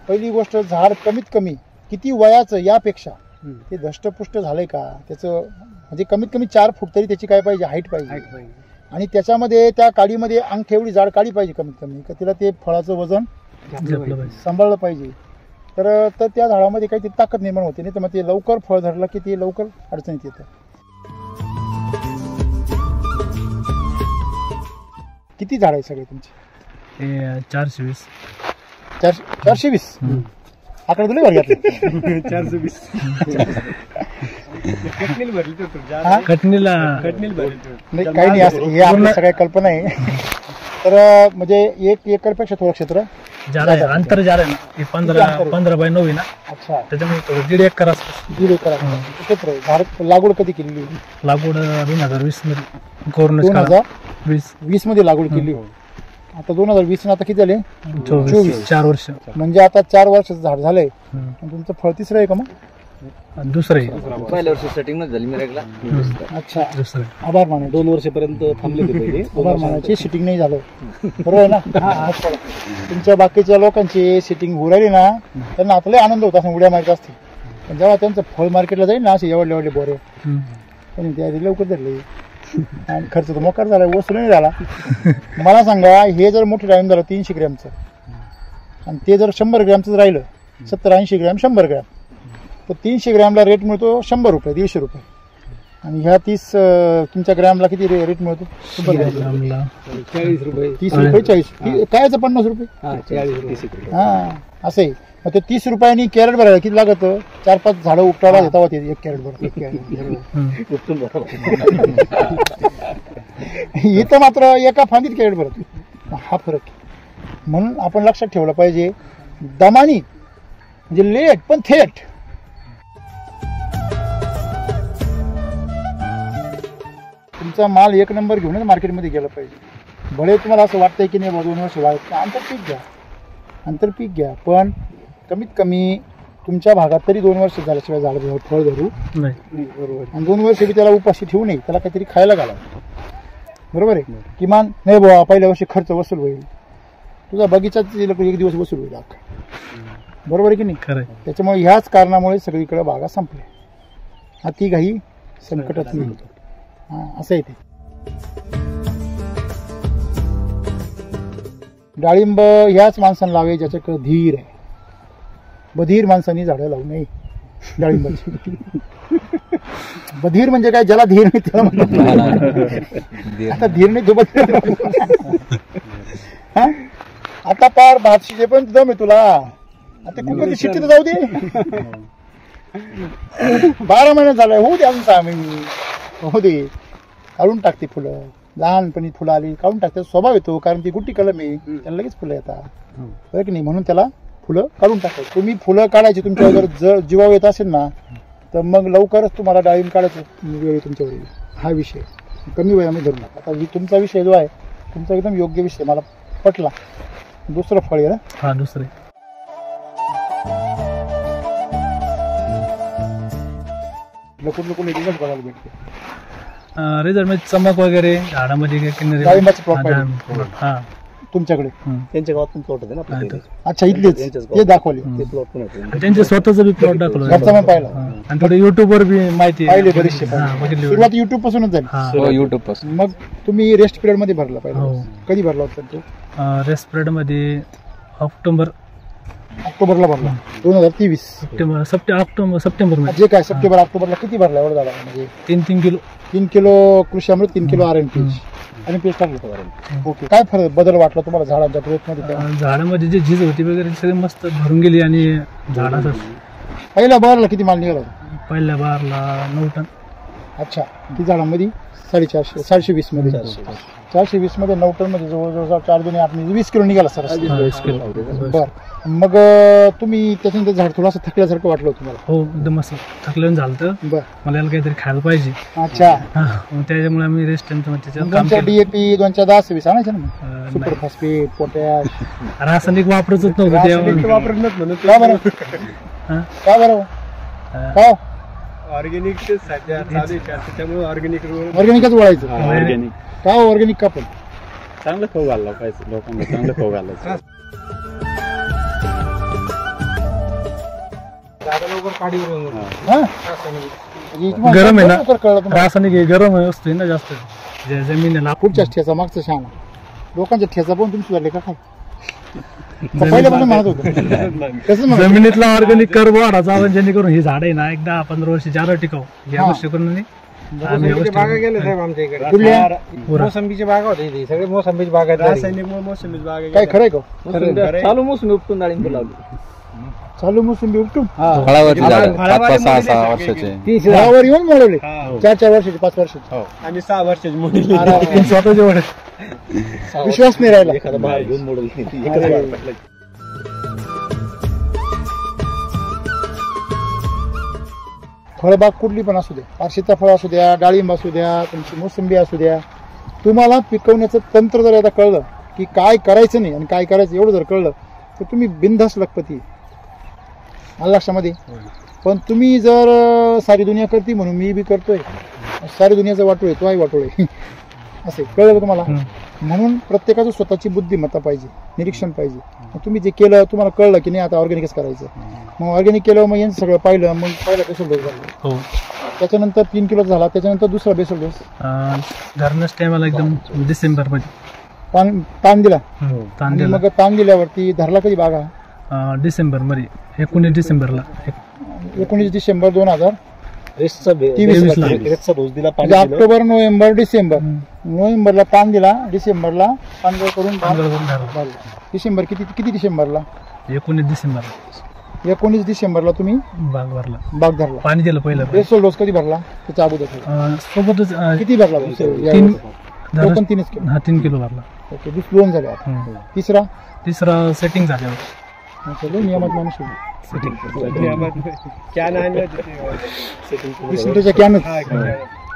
[SPEAKER 1] पहिली गोष्ट, झाड कमीत कमी किती वयाचं यापेक्षा ते धष्टपुष्ट झालंय का, त्याचं म्हणजे कमीत कमी 4 फूट तरी त्याची काय पाहिजे, हाईट पाहिजे. आणि त्याच्यामध्ये त्या काडीमध्ये अंगठी एवढी जाड काडी पाहिजे कमीत कमी, का तिला ते फळाचं वजन सांभाळलं पाहिजे. तर त्या झाडामध्ये काहीतरी ताकद निर्माण होते. नाही तर मग ते लवकर फळ धरलं की ते लवकर अडचणीत येतं. किती झाड आहे सगळे तुमचे?
[SPEAKER 4] 420.
[SPEAKER 1] 420 आकडे तुला भर घेतले. 420
[SPEAKER 4] कटनीला
[SPEAKER 1] नाही, काही नाही असं, हे आपल्या सगळ्या कल्पना आहे. तर म्हणजे 1 एकरपेक्षा थोडं क्षेत्र
[SPEAKER 4] जादा आहे, अंतर जादा आहे ना. 15x9 आहे ना. अच्छा, त्याच्यामुळे 1.5 एकर असतं.
[SPEAKER 1] 1.5 एकर क्षेत्र. झाड लागवड कधी केलेली?
[SPEAKER 4] लागवड 2020 मध्ये, कोरोना
[SPEAKER 1] 2020 मध्ये लागवड केली. आता 2020 आता किती झाले? 24. 4 वर्ष. म्हणजे आता 4 वर्षाचं झाड झालंय. तुमचं फळ तिसरं आहे का मग?
[SPEAKER 4] दुसरं आहे.
[SPEAKER 2] पहिल्या वर्षी सेटिंग झाली मिरॅकला.
[SPEAKER 1] अच्छा, आभार माना. 2 वर्षापर्यंत थांबले ते पहिले. आभार मानाची सिटिंग नाही झालं, बरोबर आहे ना. तुमच्या बाकीच्या लोकांची सिटिंग होऊ राहिली ना, त्यांना आपला आनंद होता, असं उड्या मारत असते. पण जेव्हा त्यांचं फळ मार्केटला जाईल ना, असे एवढले बोरे, पण ते लवकर धरले. आणि खर्च तर मोकार झाला, वसूल नाही झाला. मला सांगा, हे जर मोठं डाळिंब झालं 300 ग्रॅमचं आणि ते जर 100 ग्रॅमचं राहिलं, 70-80 ग्रॅम 100 ग्रॅम, तर 300 ग्रॅमला रेट मिळतो 100 रुपये, 150 रुपये. आणि ह्या 30 तुमच्या ग्रॅमला किती रेट मिळतो? 100 ग्रॅमला
[SPEAKER 2] 40 रुपये,
[SPEAKER 1] 30 रुपये 40, कायचं 50 रुपये.
[SPEAKER 2] 40 रुपये.
[SPEAKER 1] हां असं आहे. मग ते 30 रुपयांनी कॅरेट भरायला किती लागत? 4-5 झाडं उपटायला येतात ते 1 कॅरेट भर. इथं मात्र एका फांदीत कॅरेट भरतो. हा फरक आहे. म्हणून आपण लक्षात ठेवलं पाहिजे, दमानी म्हणजे लेट पण थेट. तुमचा माल 1 नंबर घेऊनच मार्केटमध्ये गेला पाहिजे. भले तुम्हाला असं वाटतंय की नाही 2 वर्ष वाढत, आंतरपीक घ्या, पण कमीत कमी तुमच्या भागात तरी 2 वर्ष झाल्याशिवाय झाड फळ धरू
[SPEAKER 4] नाही.
[SPEAKER 1] बरोबर. आणि 2 वर्ष बी त्याला उपाशी ठेवू नये, त्याला काहीतरी खायला घाला. बरोबर आहे. किमान नाही बाबा पहिल्या वर्षी खर्च वसूल होईल, तुझा बगीचाच 1 दिवस वसूल होईल अख्खा. बरोबर आहे की नाही?
[SPEAKER 4] खरं.
[SPEAKER 1] त्याच्यामुळे ह्याच कारणामुळे सगळीकडे बागा संपल्या. अति घाई संकटात नाही. हां असं आहे ते. डाळिंब ह्याच माणसांना लावे ज्याच्याकडे धीर आहे. बधीर माणसांनी झाडं लावू नये डाळिंबाची. बधीर म्हणजे काय? ज्याला धीर नाही त्याला म्हणतात. आता धीर नाही तो बधीर. आता पार भात शिजे पण दम आहे तुला. आता कुठे शिट्टी तर जाऊ दे. 12 महिने झालाय, होऊ दे अजून 6 महिने होऊ दे. काढून टाकते फुलं, लहानपणी फुलं आली काढून टाकते. स्वभाव येतो, कारण ती गुट्टी कलम आहे, त्याला लगेच फुलं येतात. बरं की नाही? म्हणून त्याला फुलं काढून टाकायचं. तुम्ही फुलं काढायची तुमच्या जर जीवावर येत असेल ना, तर मग लवकरच तुम्हाला डाळिंब काढायचं वेळ तुमच्यावर येईल. हा विषय कमी वेळामध्ये धरू नका. आता तुमचा विषय जो आहे तुमचा एकदम योग्य विषय मला पटला. दुसरं फळ आहे ना?
[SPEAKER 4] हा दुसरे.
[SPEAKER 1] लकून रिझल्ट बघायला भेटते.
[SPEAKER 4] रिझल्ट म्हणजे चमक वगैरे झाडामध्ये
[SPEAKER 1] डाळिंबाचे plot पाहिजे.
[SPEAKER 4] हा
[SPEAKER 1] तुमच्याकडे
[SPEAKER 2] त्यांच्या गावात पण प्लॉट होते ना आपल्या इथे.
[SPEAKER 1] अच्छा, इथलेच ते दाखवले.
[SPEAKER 2] ते प्लॉट पण होते.
[SPEAKER 4] त्यांचे स्वतःच बी प्लॉट दाखवलं.
[SPEAKER 1] घरचा पण पाहिला,
[SPEAKER 4] आणि थोडं युट्यूब वर बी माहिती
[SPEAKER 1] पाहिले बरेचसे.
[SPEAKER 4] हा, बघितले.
[SPEAKER 1] सुरुवात युट्यूब पासूनच झाली.
[SPEAKER 4] हा.
[SPEAKER 2] युट्यूब पासून.
[SPEAKER 1] मग तुम्ही रेस्ट पिरियड मध्ये भरला पाहिजे.
[SPEAKER 4] हो.
[SPEAKER 1] कधी भरला होता तो?
[SPEAKER 4] रेस्ट पिरियड मध्ये
[SPEAKER 1] ऑक्टोबरला भरला 2023.
[SPEAKER 4] सप्टेंबर मध्ये
[SPEAKER 1] जे काय सप्टेंबर ऑक्टोबरला किती भरला एवढं झाला? म्हणजे
[SPEAKER 4] 3 किलो
[SPEAKER 1] 3 किलो कृषी अमृत, 3 किलो RNPH टाकलं. ओके. काय फरक बदल वाटला तुम्हाला झाडांच्या ग्रोथ मध्ये?
[SPEAKER 4] झाडामध्ये जे झीज होती वगैरे सगळे मस्त भरून गेली. आणि झाडाचं
[SPEAKER 1] पहिल्या बारला किती माल निघाला होता?
[SPEAKER 4] पहिल्या बारला 9 टन.
[SPEAKER 1] अच्छा. किती झाडांमध्ये? 420 मध्ये. 420 मध्ये 9 टन मध्ये जवळजवळ 4 दुने 8 20 किलो निघाला सर.
[SPEAKER 4] 20 किलो.
[SPEAKER 1] बर. मग तुम्ही त्याच्यानंतर झाड थोडंसं थकल्यासारखं वाटलं तुम्हाला?
[SPEAKER 4] हो, एकदम असं थकलं झालं.
[SPEAKER 1] बर.
[SPEAKER 4] मला याला काहीतरी खायला पाहिजे.
[SPEAKER 1] अच्छा.
[SPEAKER 4] मग त्याच्यामुळे आम्ही रेस्ट त्याच्यावर काम
[SPEAKER 1] दोनच्या
[SPEAKER 4] केलं.
[SPEAKER 1] DAP 210-20 आणायचं ना? Super phosphate, potash.
[SPEAKER 4] रासायनिक वापरतच नव्हतं
[SPEAKER 1] रासायनिक
[SPEAKER 4] तेव्हा.
[SPEAKER 1] वापरत म्हणून का बरं?
[SPEAKER 4] हा?
[SPEAKER 1] का बरं? का
[SPEAKER 3] ऑर्गॅनिक सध्या चालू आहे, त्यामुळे ऑर्गॅनिक
[SPEAKER 1] ऑर्गॅनिकच वळायचं?
[SPEAKER 3] ऑर्गॅनिक
[SPEAKER 1] का ऑर्गॅनिक का पण?
[SPEAKER 3] चांगलं खाऊ घालला पाहिजे लोकांना, चांगलं खाऊ घालायचं.
[SPEAKER 1] हा? म्हणजे तुम्हाला
[SPEAKER 4] गरम आहे ना?
[SPEAKER 1] लवकर कळलं तुम्हाला.
[SPEAKER 4] रासायनिक हे गरम असते ना जास्त. जे जमिनीला
[SPEAKER 1] पुढच्याच ठेचा मागचा शहाणा. लोकांच्या ठेचा पण तुम्ही सुधारले का काय? तर पहिल्यापासून म्हणत होतं. कसं म्हणत?
[SPEAKER 4] जमिनीतला ऑर्गॅनिक कर्ब वाढायचा, जेणेकरून ही झाड आहे ना 10-15 वर्ष ज्यादा टिकाव. या
[SPEAKER 1] हा.
[SPEAKER 4] गोष्टी करून आम्ही
[SPEAKER 2] बागा गेले साहेब आमच्या इकडे.
[SPEAKER 1] कुठल्या?
[SPEAKER 2] मोसंबीची बागा होती इथे. सगळे मोसंबीची बागा आहेत.
[SPEAKER 3] रासायनिक मोसंबीच बाग
[SPEAKER 1] काय खरंय का?
[SPEAKER 2] चालू मोसंबी उपटून डाळिंब लावली.
[SPEAKER 1] चालू मोसंबी उपटून
[SPEAKER 5] फळावरची झाड 5-6 वर्षाचे.
[SPEAKER 1] फळावर येऊन मोडवले. 4 वर्षाचे 5 वर्षाचे.
[SPEAKER 3] आम्ही 6 वर्षाची मोठी
[SPEAKER 4] स्वतः जेवढे
[SPEAKER 1] विश्वास नाही राहिला.
[SPEAKER 2] एखादा बाहेर घेऊन मोडल.
[SPEAKER 1] फळबाग कुठली पण असू द्या, पारशीचा फळ असू द्या, डाळिंब असू द्या, तुमची मोसंबी असू द्या, तुम्हाला पिकवण्याचं तंत्र जर आता कळलं की काय करायचं नाही आणि काय करायचं एवढं जर कळलं तर तुम्ही बिनधास्त लखपती. आलं लक्षामध्ये? पण तुम्ही जर सारी दुनिया करते म्हणून मी बी करतोय, सारी दुनियाचं वाटोळ आहे, तोही वाटोळ आहे, असे कळलं का तुम्हाला? म्हणून प्रत्येकाचं स्वतःची बुद्धिमत्ता पाहिजे, निरीक्षण पाहिजे. मग तुम्ही जे केलं तुम्हाला कळलं की नाही आता ऑर्गॅनिकच करायचं, मग ऑर्गॅनिक केलं, मग यांचं सगळं पाहिलं, मग पहिला बेसल डोस झाला,
[SPEAKER 4] हो
[SPEAKER 1] त्याच्यानंतर 3 किलो झाला, त्याच्यानंतर दुसरा बेसल डोस
[SPEAKER 4] धरण्याच टायमाला एकदम डिसेंबर मध्ये
[SPEAKER 1] ताण दिला.
[SPEAKER 4] ताण
[SPEAKER 1] आणि
[SPEAKER 4] दिला
[SPEAKER 1] मग ताण दिल्यावरती धरला कधी बागा?
[SPEAKER 4] डिसेंबर मध्ये 19 डिसेंबरला
[SPEAKER 1] 19 डिसेंबर 2023
[SPEAKER 3] रेसचा डोस दिला,
[SPEAKER 1] म्हणजे ऑक्टोबर नोव्हेंबर डिसेंबर, नोव्हेंबरला ताण दिला, डिसेंबरला पांढरं करून
[SPEAKER 4] धरला.
[SPEAKER 1] डिसेंबर किती डिसेंबरला?
[SPEAKER 4] 19 डिसेंबरला
[SPEAKER 1] 19 डिसेंबरला तुम्ही
[SPEAKER 4] बाग भरला,
[SPEAKER 1] बाग धरला.
[SPEAKER 4] पाणी दिलं पहिलं.
[SPEAKER 1] बेसल डोस कधी भरला त्याच्या अगोदर?
[SPEAKER 4] सोबतच
[SPEAKER 1] किती भरला?
[SPEAKER 4] तीन
[SPEAKER 1] तो पण 3 किलो.
[SPEAKER 4] 3 किलो भरला.
[SPEAKER 1] ओके, 2 झाले आता. तिसरा
[SPEAKER 4] सेटिंग झाल्यावर
[SPEAKER 1] चलो नियमात माणूस कॅनच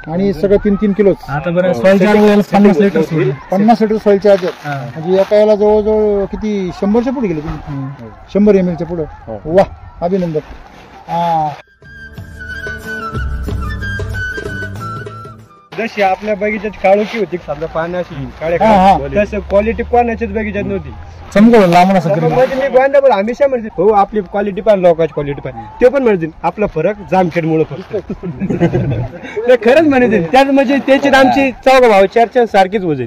[SPEAKER 1] आणि सगळं 3 किलोच.
[SPEAKER 4] आता बरं सॉइल चार्जर 50 लिटर सोडलं.
[SPEAKER 1] 50 लिटर सॉइल चार्जर म्हणजे एका याला जवळजवळ किती 100च्या पुढे गेले तुम्ही? 100 ml च्या पुढे. वा, अभिनंदन.
[SPEAKER 3] जशी आपल्या बगीच्यात काळोखी होती समजा पाण्याची तसं क्वालिटी कोणाच्याच बगीच्यात नव्हती.
[SPEAKER 4] समजा लांबून असं
[SPEAKER 3] म्हणजे मी गोंदा बोल हमेशा म्हणते हो आपली क्वालिटी पण लोकांची क्वालिटी पण ते पण म्हणते आपला फरक जामखेड मुळे फक्त खरंच म्हणते त्याच म्हणजे त्याची आमची चौघ भाव चर्चा सारखीच होत.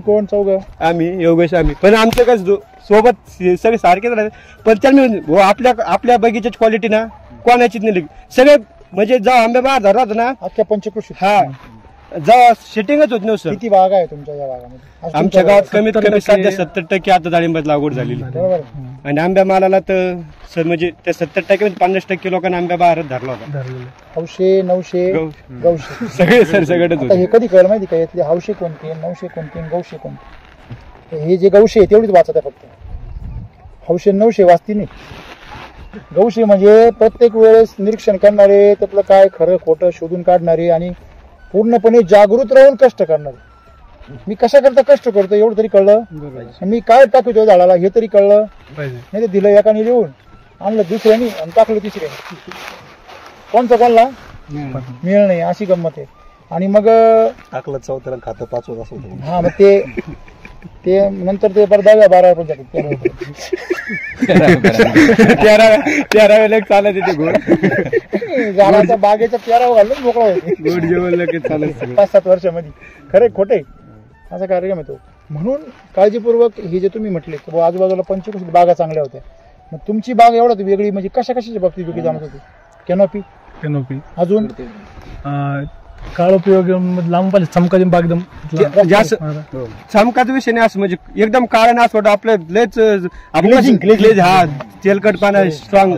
[SPEAKER 1] कोण चौघ?
[SPEAKER 3] आम्ही योगेश आम्ही पण आमचं कसं सोबत सगळे सारखेच राहते पण त्याला आपल्या बगीच्याची क्वालिटी ना कोणाचीच नाही सगळे म्हणजे जेव्हा आंबे बाहेर धरला ना
[SPEAKER 1] अख्ख्या पंचकृषी
[SPEAKER 3] हा जेव्हा सेटिंगच होत नव्हतं.
[SPEAKER 1] किती बाग आहे तुमच्या या भागामध्ये?
[SPEAKER 3] आमच्या गावात कमीत कमी 70% आता डाळिंबात लागवड झालेली
[SPEAKER 1] बरोबर.
[SPEAKER 3] आणि आंब्या मालाला तर म्हणजे त्या 70% 50% लोकांना आंब्या बाहेरच धरला होता.
[SPEAKER 1] हौशे, नवशे, गौशे
[SPEAKER 3] सगळे सगळेच
[SPEAKER 1] आता हे कधी कळलं माहिती का? यातले हौशे कोणते, नवशे कोणते, गौशे कोणते? हे जे गौशे आहे तेवढीच वाचत आहे फक्त. हौशे नवशे वाचती नाही. गौशे म्हणजे प्रत्येक वेळेस निरीक्षण करणारे, त्यातलं काय खरं खोटं शोधून काढणारे आणि पूर्णपणे जागृत राहून कष्ट करणारे. मी कशा करता कष्ट करतो एवढं तरी कळलं, मी काय टाकतो झाडाला हे तरी कळलं. नाही ते दिलं एकाने लिहून, आणलं दुसऱ्यानी आणि टाकलं तिसऱ्याने. कोणचा कोणला मिळ नाही, अशी गंमत आहे. आणि मग
[SPEAKER 2] टाकलं चौथ्याला खातं 5 असं.
[SPEAKER 1] हा, मग ते नंतर ते परत 10व्या 12व्या पण जातात.
[SPEAKER 3] 13 चालत येते गोड
[SPEAKER 1] झाडाच्या बागेच्या 13 घालून मोकळा होते
[SPEAKER 3] गोड जेवण लगेच चालत
[SPEAKER 1] 5-7 वर्षामध्ये. खरे खोटे असा कार्यक्रम येतो. म्हणून काळजीपूर्वक हे जे तुम्ही म्हटले की आजूबाजूला 25 बागा चांगल्या होत्या, मग तुमची बाग एवढं वेगळी म्हणजे कशाच्या बाबतीत वेगळी जाणत होती? कॅनोपी अजून
[SPEAKER 4] काळ उपयोग लांब पाहिजे चमकाची बाग एकदम
[SPEAKER 3] जास्त चमकाचा विषय नाही असं म्हणजे एकदम काळा नाच वाटत आपलं लयच ग्लेज हा तेलकट पाना स्ट्रॉंग.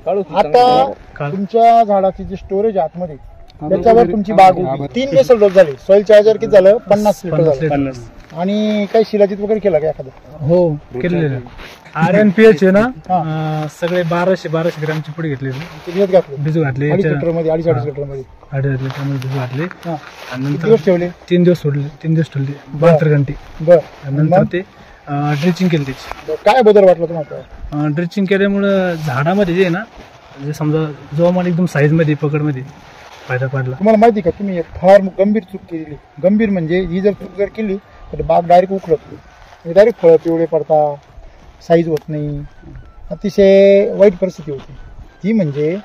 [SPEAKER 1] आता तुमच्या झाडाची जी स्टोरेज आतमध्ये त्याच्यावर तुमची बाग होती. 3 बेसल डोस झाले. सॉइल चार्जर किती झालं? 50 लिटर झालं. आणि काही शिलाजीत वगैरे केला का एखादं?
[SPEAKER 4] हो केलेलं. RNPH आहे ना सगळे 1200 ग्रॅमची पुढे घेतली, भिजू घातले
[SPEAKER 1] 2.5 लिटर मध्ये 2.5 लिटर मध्ये
[SPEAKER 4] 2.5 लिटर मध्ये भिजू घातले आणि नंतर
[SPEAKER 1] दिवस ठेवले.
[SPEAKER 4] 3 दिवस सोडले 72 घंटे. नंतर ते ड्रिचिंग केली त्याची.
[SPEAKER 1] काय बदल वाटला तुम्हाला?
[SPEAKER 4] ड्रिचिंग केल्यामुळं झाडामध्ये जे आहे ना म्हणजे समजा जेव्हा मला एकदम साईज मध्ये पकडमध्ये फायदा पडला.
[SPEAKER 1] तुम्हाला माहिती का तुम्ही एक फार गंभीर चूक केली. गंभीर म्हणजे ही जर चूक केली तर बाग डायरेक्ट उखळत, डायरेक्ट फळं पिवळे पडता, साईज होत नाही, अतिशय वाईट परिस्थिती होती. ती म्हणजे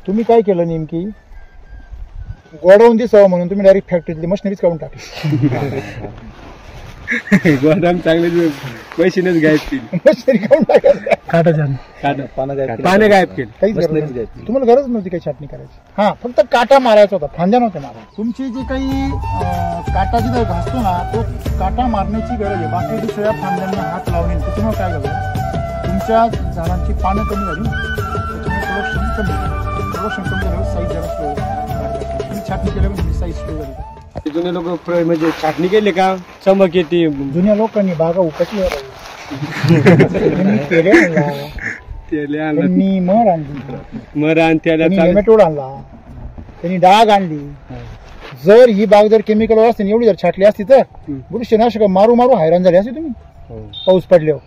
[SPEAKER 1] तुम्ही काय केलं नेमकी गोडाऊन दिसावं म्हणून तुम्ही डायरेक्ट फॅक्टरीतली मशिनरीच काढून टाकली.
[SPEAKER 3] गोदाम चांगले पैसेच गायब केली,
[SPEAKER 1] मशिनरी काढून टाकायचं,
[SPEAKER 3] पानं गायब केली.
[SPEAKER 1] काहीच गरज नाही. तुम्हाला गरज नव्हती काही छाटणी करायची. हा, फक्त काटा मारायचा होता, फांद्या नव्हत्या मारायच्या. तुमची जी काही काटा जिथं घासतो ना तो काटा मारण्याची गरज आहे. बाकी दुसऱ्या फांद्यांना हात लावणे त्याच्यामुळे काय झालं तुमच्या झाडांची पानं कमी झाली, त्याच्यामुळे प्रोडक्शन कमी झालं, साईज जरा स्लो. तुम्ही छाटणी केल्यामुळे साईज स्लो झाली.
[SPEAKER 3] जुने लोक म्हणजे छाटणी केली का चमक येते.
[SPEAKER 1] जुन्या लोकांनी बागा उपटल्या, त्यांनी मर आणली, नेमॅटोड आणला, त्यांनी डाग आणली. जर ही बाग जर केमिकल असते एवढी जर छाटली असती तर बुरशीनाशक मारू मारू हैराण झाली असते तुम्ही पाऊस पडल्यावर.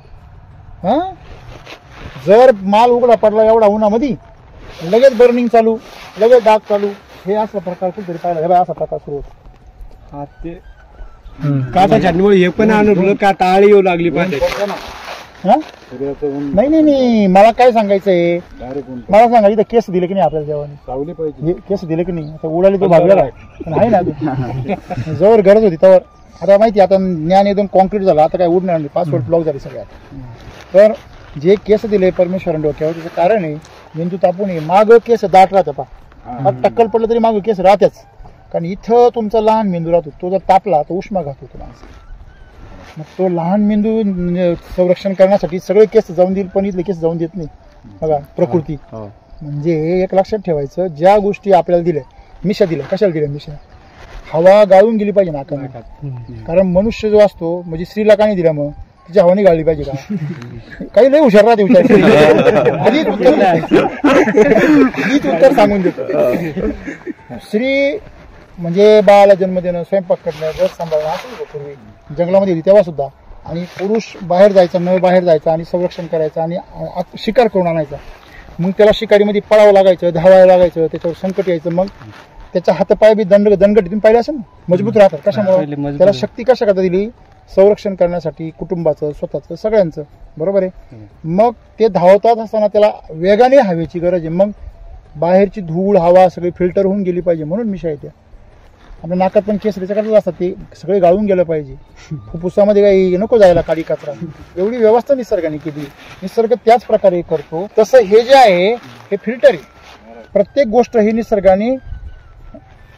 [SPEAKER 1] हा, जर माल उघडा पडला एवढा उन्हामध्ये लगेच बर्निंग चालू, लगेच डाग चालू, हे असा प्रकार कुठेतरी पाहिला. हे असा प्रकार सुरू होतो.
[SPEAKER 3] काटा छाटणीमुळे हे पण अनुभवलं का टाळी येऊ लागली पाहिजे.
[SPEAKER 1] हा? नाही मला काय सांगायचंय, मला सांगा इथं केस दिले की नाही आपल्याला जेव्हा केस दिले की नाही, आता उडाले तो भागलेला आहे ना अजून. जवळ गरज होती त्यावर, आता माहिती आता ज्ञान एकदम कॉन्क्रीट झालं, आता काय उडणार नाही, पासवर्ड ब्लॉक झाले सगळ्यात. तर जे केस दिले परमेश्वराने डोक्यावर त्याचं कारण आहे, मेंदू तापून आहे, माग केस दाट राहतं पा, टक्कल पडलं तरी माग केस राहतेच, कारण इथं तुमचा लहान मेंदू राहतो, तो जर तापला तो उष्मा घात होतो माणसं. मग तो लहान मेंदू संरक्षण करण्यासाठी सगळे केस जाऊन देईल, पण इथले केस जाऊन देत नाही बघा प्रकृती. म्हणजे एक लक्षात ठेवायचं, ज्या गोष्टी आपल्याला दिल्या, मिशा दिल्या, कशाला दिल्या मिशा, हवा गाळून गेली पाहिजे नाकाने, कारण मनुष्य जो असतो, म्हणजे स्त्रीला का नाही दिला मग, तिची हवा नाही गाळली पाहिजे का, काही लई हुशार राहते विचार, हीच उत्तर सांगून देतो. स्त्री म्हणजे बाळाला जन्म देणं, स्वयंपाक करणं, रस सांभाळणं असं होतं पूर्वी जंगलामध्ये होती तेव्हा सुद्धा. आणि पुरुष बाहेर जायचा, न बाहेर जायचा आणि संरक्षण करायचं आणि शिकार करून आणायचा. मग त्याला शिकारीमध्ये पळावं लागायचं, धावायला लागायचं, त्याच्यावर संकट यायचं. मग त्याचा हातपाय बी दणगटीतून पाहिले असेल ना, मजबूत राहतात. कशामुळे, त्याला शक्ती कशा करता दिली, संरक्षण करण्यासाठी, कुटुंबाचं, स्वतःचं, सगळ्यांचं, बरोबर आहे. मग ते धावतात असताना त्याला वेगाने हवेची गरज आहे. मग बाहेरची धूळ हवा सगळी फिल्टर होऊन गेली पाहिजे, म्हणून मिशा येते. आपल्या नाकात पण केस त्याच्याकडेच असतात, ते सगळे गाळून गेलं पाहिजे. फुफ्फुसामध्ये काही नको जायला काडी कचरा, एवढी व्यवस्था निसर्गाने केली. निसर्ग त्याच प्रकारे करतो. तसं हे जे आहे हे फिल्टर आहे. प्रत्येक गोष्ट ही निसर्गाने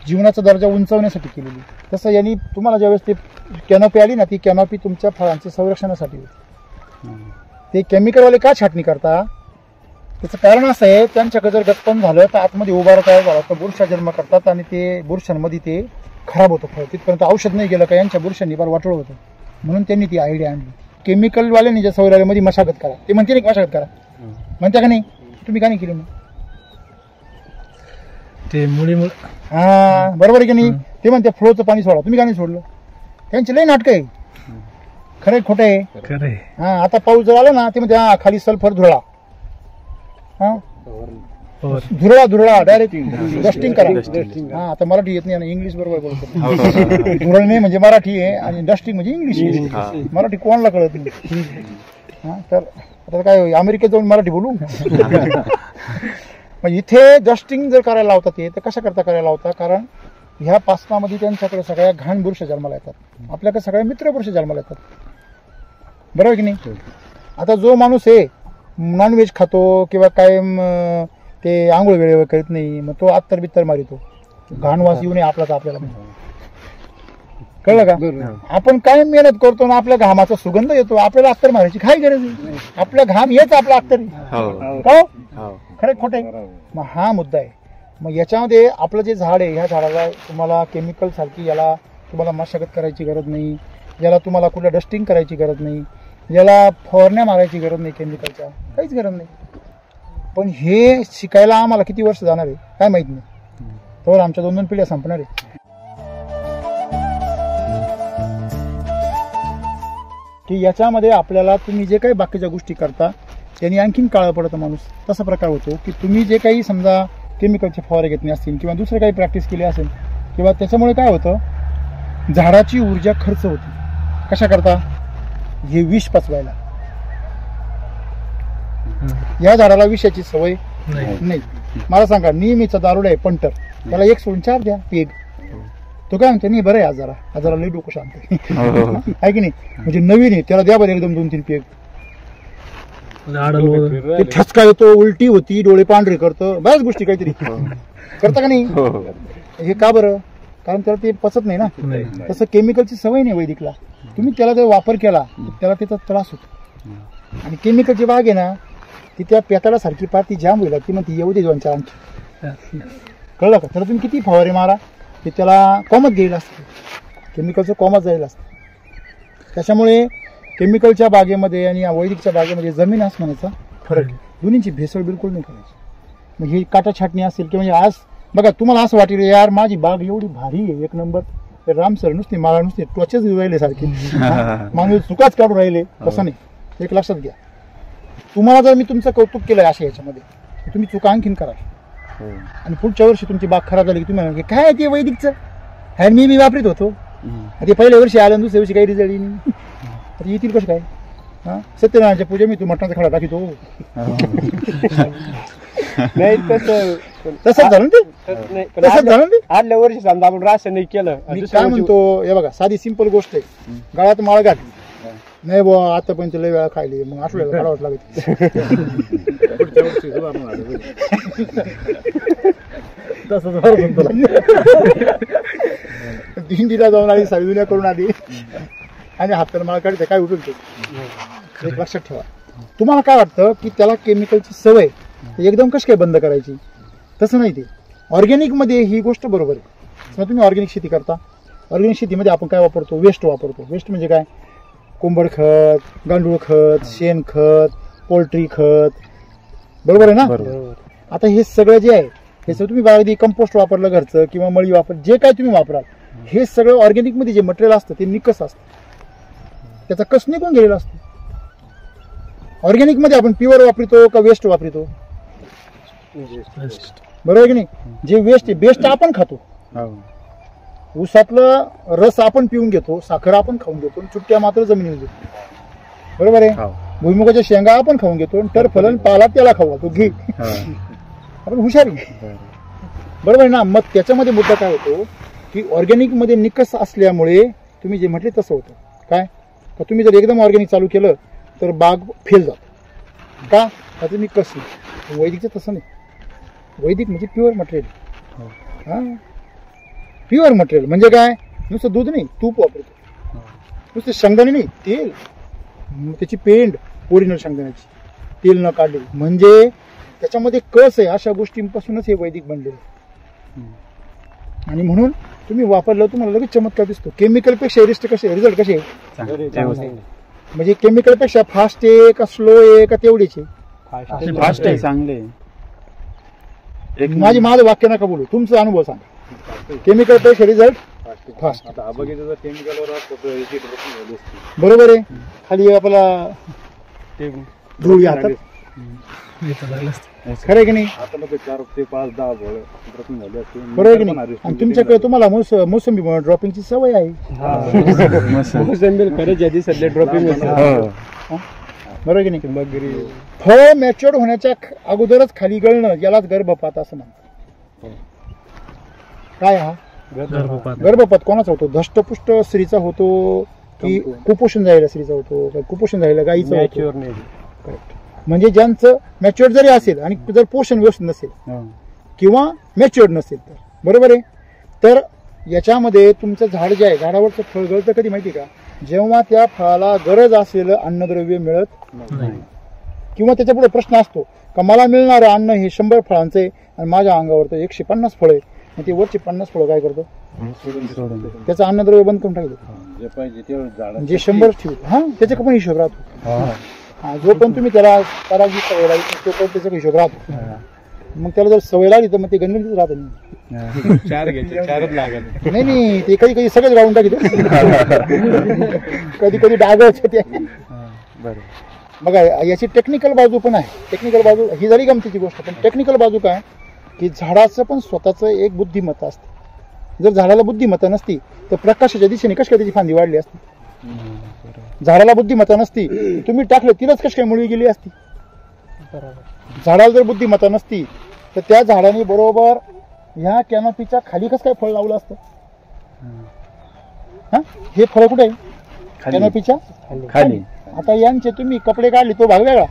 [SPEAKER 1] जीवनाचा दर्जा उंचवण्यासाठी केलेली. तसं यांनी तुम्हाला ज्यावेळेस ते कॅनॉपी आली ना, ती कॅनॉपी तुमच्या फळांच्या संरक्षणासाठी होती. ते केमिकलवाले का छाटणी करता, त्याचं कारण असं आहे, त्यांच्याकडे जर गटपण झालं तर आतमध्ये उभारा तयार झाला तर बुरशा जन्म करतात आणि ते बुरशांमध्ये ते खराब होतं फळ. तिथपर्यंत औषध नाही गेलं का यांच्या बुरशांनी फार वाटोळ होतं. म्हणून त्यांनी ती आयडिया आणली. केमिकलवाल्यांनी ज्या सौरामध्ये मशागत करा, ते म्हणते नाही मशागत करा, म्हणता का नाही, तुम्ही का नाही केली मग,
[SPEAKER 4] ते मुळी
[SPEAKER 1] हा बरोबर आहे की नाही. ते म्हणते फ्लोचं पाणी सोडा, तुम्ही का नाही सोडलं. त्यांचे लई नाटक आहे, खरं खोटं आहे.
[SPEAKER 4] खरंय.
[SPEAKER 1] हा आता पाऊस जर आला ना, ते म्हणते हा खाली सल्फर धुळा, हा धुरळा डायरेक्ट डस्टिंग करा. हा आता मराठी येत नाही, इंग्लिश बरोबर बोलतो. धुरळ नाही म्हणजे मराठी आहे आणि डस्टिंग म्हणजे इंग्लिश. मराठी कोणाला कळत नाही. हा तर आता काय अमेरिकेत जाऊन मराठी बोलू. मग इथे डस्टिंग जर करायला लावतात ते, तर कशा करता करायला लावता, कारण ह्या पासनामध्ये त्यांच्याकडे सगळ्या घाण बुरशा जन्माला येतात, आपल्याकडे सगळ्या मित्र बुरशा जन्माला येतात, बरोबर की नाही. आता जो माणूस आहे नॉनव्हेज खातो किंवा काय ते आंघोळ वेळेवर करीत नाही, मग तो अत्तर बित्तर मारितो, घाण वास येऊ नये आपलाच आपल्याला, कळलं का. आपण काय मेहनत करतो ना, आपल्या घामाचा सुगंध येतो, आपल्याला अत्तर मारायची काय गरज आहे. आपलं घाम हेच आपला अत्तर आहे. खरं खोटे. मग हा मुद्दा आहे. मग याच्यामध्ये आपलं जे झाड आहे, ह्या झाडाला तुम्हाला केमिकल सारखी याला तुम्हाला मशागत करायची गरज नाही, याला तुम्हाला कुठलं डस्टिंग करायची गरज नाही, याला फवारण्या मारायची गरज नाही, केमिकलच्या काहीच गरज नाही. पण हे शिकायला आम्हाला किती वर्ष जाणार आहे काय माहित नाही. तर आमच्या 2-2 पिढ्या संपणार आहे. की याच्यामध्ये आपल्याला तुम्ही जे काही बाकीच्या गोष्टी करता त्यांनी आणखीन काळं पडतं माणूस. तसा प्रकार होतो की तुम्ही जे काही समजा केमिकलचे फवारे घेतले असतील किंवा दुसरे काही प्रॅक्टिस केली असेल, किंवा त्याच्यामुळे काय होतं, झाडाची ऊर्जा खर्च होती. कशा करता, हे विष पचवायला. या झाडाला विषाची सवय नाही. मला सांगा, नेहमीचा दारुडा आहे पंटर, त्याला 1 सोडून 4 द्या पेग, तो काय म्हणते नाही बरं आहे आजारा लई डोकं शांत आहे की नाही. म्हणजे नवीन आहे, त्याला द्या बरं एकदम 2-3 पेग. ते ठसका येतो, उलटी होती, डोळे पांढरे करतं, बऱ्याच गोष्टी काहीतरी करता का नाही. हे का बरं, कारण त्याला ते पचत नाही ना. तसं केमिकलची सवय नाही वैदिकला. तुम्ही त्याला जर वापर केला त्याला त्याचा त्रास होतो. आणि केमिकलची बाग आहे ना, ती त्या पेताळासारखी पार ती जाम होईल, ती म्हणते येऊ दे 2-4 आणखी, कळलं का. त्याला तुम्ही किती फवारे मारा, ते त्याला कॉमच गेलेलं असतं, केमिकलचं कॉमच जायला असतं. त्याच्यामुळे केमिकलच्या बागेमध्ये आणि वैदिकच्या बागेमध्ये जमीन आसमानाचा फरक आहे. दोन्हींची भेसळ बिलकुल नाही करायची. मग ही काटा छाटणी असेल किंवा म्हणजे आज बघा तुम्हाला असं वाटेल यार माझी बाग एवढी भारी आहे, 1 नंबर, तर राम सर नुसते मला नुसते टोचेच राहिले सारखे, माणूस चुकाच काढून राहिले. तसं नाही, एक लक्षात घ्या. तुम्हाला जर मी तुमचं कौतुक केलं अशा याच्यामध्ये, तुम्ही चुका आणखीन करा. आणि पुढच्या वर्षी तुमची बाग खराब झाली की तुम्ही काय ते वैदिकचं ह्या मी वापरीत होतो, ते पहिल्या वर्षी आलं दुसऱ्या वर्षी काही रिझल्ट येईल आता येतील कसं काय हा सत्यनारायणच्या पूजे मी तू मटणाचा खडा टाकीतो
[SPEAKER 3] नाही तसं
[SPEAKER 1] तसंच झालं ना ते
[SPEAKER 3] नाही, पण
[SPEAKER 1] तसंच झालं ना ते
[SPEAKER 3] आदल्या वर्षी समजा आपण रासायनिक केलं
[SPEAKER 1] मी
[SPEAKER 3] दुसऱ्या
[SPEAKER 1] काय
[SPEAKER 3] वर्षी-
[SPEAKER 1] म्हणतो हे बघा साधी सिंपल गोष्ट आहे गळ्यात माळ घातली नाही बुवा आतापर्यंत लय वेळा खायली मग आठवड्याला काढावंच लागेल दिंडीला जाऊन आली साडीजुन्या करून आली आणि हाताला माळ काढते काय उपयोग ते एक लक्षात ठेवा तुम्हाला काय वाटतं की त्याला केमिकलची सवय एकदम कशी काय बंद करायची तसं नाही ते ऑर्गॅनिक मध्ये ही गोष्ट बरोबर आहे समजा तुम्ही ऑर्गॅनिक शेती करता ऑर्गॅनिक शेतीमध्ये आपण काय वापरतो वेस्ट वापरतो वेस्ट म्हणजे काय कोंबड खत गांडूळ खत शेणखत पोल्ट्री खत बरोबर आहे ना आता हे सगळं जे आहे हे सगळं तुम्ही बागेत कंपोस्ट वापरलं घरचं किंवा मळी वापर जे काय तुम्ही वापराल हे सगळं ऑर्गॅनिक मध्ये जे मटेरियल असतं ते निकस असतं त्याचा कस निघून गेलेला असतो ऑर्गॅनिक मध्ये आपण प्युअर वापरतो का वेस्ट वापरतो बरोबर की नाही जे वेस्ट आहे बेस्ट आपण खातो ऊसातलं रस आपण पिऊन घेतो साखर आपण खाऊन घेतो चुट्ट्या मात्र जमिनीवर घेतो बरोबर आहे भुईमुगाच्या शेंगा आपण खाऊन घेतो टरफलन पाला त्याला खाऊ घालतो घे आपण हुशारी बरोबर आहे ना मग त्याच्यामध्ये मुद्दा काय होतो की ऑर्गॅनिक मध्ये निकस असल्यामुळे तुम्ही जे म्हटले तसं होतं काय तर तुम्ही जर एकदम ऑर्गॅनिक चालू केलं तर बाग फेल जातो का आता मी कसं वैदिकचं तसं नाही वैदिक म्हणजे प्युअर मटेरियल हा प्युअर मटेरियल म्हणजे काय नुसतं दूध नाही तूप वापरतो नुसतं शेंगदाणे नाही तेल त्याची पेंड ओरिजिनल शेंगदाण्याची तेल न काढले म्हणजे त्याच्यामध्ये कस आहे अशा गोष्टींपासूनच हे वैदिक बनलेलं आणि म्हणून तुम्ही वापरलं तुम्हाला लगेच चमत्कार दिसतो केमिकलपेक्षा रिझल्ट कसे म्हणजे केमिकलपेक्षा फास्ट आहे का स्लो आहे का तेवढेच आहे
[SPEAKER 5] फास्ट आहे चांगले
[SPEAKER 1] माझं वाक्य नका बोलू तुमचा अनुभव सांगा केमिकलपेक्षा रिझल्ट फास्ट बरोबर आहे खाली आपला धूळ हातात खरं आहे की नाही बरोबर आहे की नाही आणि तुमच्याकडे तुम्हाला मोसंबी ड्रॉपिंगची सवय आहे
[SPEAKER 3] ड्रॉपिंग
[SPEAKER 1] बरोबर की नाही फळ मॅच्युअर्ड होण्याच्या अगोदरच खाली गळणं यालाच गर्भपात असं म्हणतात काय हा गर्भपात कोणाचा होतो धष्टपुष्ट स्त्रीचा होतो की कुपोषण झालेल्या स्त्रीचा होतो कुपोषण झालेल्या गाईचा होतो करेक्ट म्हणजे ज्यांचं मॅच्युअर्ड जरी असेल आणि जर पोषण व्यवस्थित नसेल किंवा मॅच्युअर्ड नसेल तर बरोबर आहे तर याच्यामध्ये तुमचं झाड जे आहे झाडावरचं फळ गळतं कधी माहिती का जेव्हा त्या फळाला गरज असलेलं अन्नद्रव्य मिळत नाही किंवा त्याच्या पुढे प्रश्न असतो का मला मिळणारं अन्न हे 100 फळांचं आहे आणि माझ्या अंगावर तर 150 फळ आहे आणि ते वरचे 50 फळं काय करतो त्याचं अन्नद्रव्य बंद करून टाकतो जे 100 ठेवू हा त्याचा पण हिशोब राहतो जो पण तुम्ही त्याला परागी सवय लागली तो पण त्याचा हिशोब राहतो मग त्याला जर सवय लागली तर मग ते गणगणित राहत नाही नाही ते कधी कधी सगळंच गाळून टाकी कधी कधी डागच होते बघा याची टेक्निकल बाजू पण आहे टेक्निकल बाजू ही झाली गमतीची गोष्ट पण टेक्निकल बाजू काय की झाडाचं पण स्वतःचं एक बुद्धिमत्ता असते जर झाडाला बुद्धिमत्ता नसती तर प्रकाशाच्या दिशेने कशी काय त्याची फांदी वाढली असती झाडाला बुद्धिमत्ता नसती तुम्ही टाकलं तिलाच कशी काय मुळी गेली असती झाडाला जर बुद्धिमत्ता नसती तर त्या झाडाने बरोबर ह्या कॅनोपीच्या खाली कसं काय फळ लावलं असतं हा हे फळ कुठे आहे कॅनोपीच्या खाली आता यांचे तुम्ही कपडे काढले तो भाग वेगळा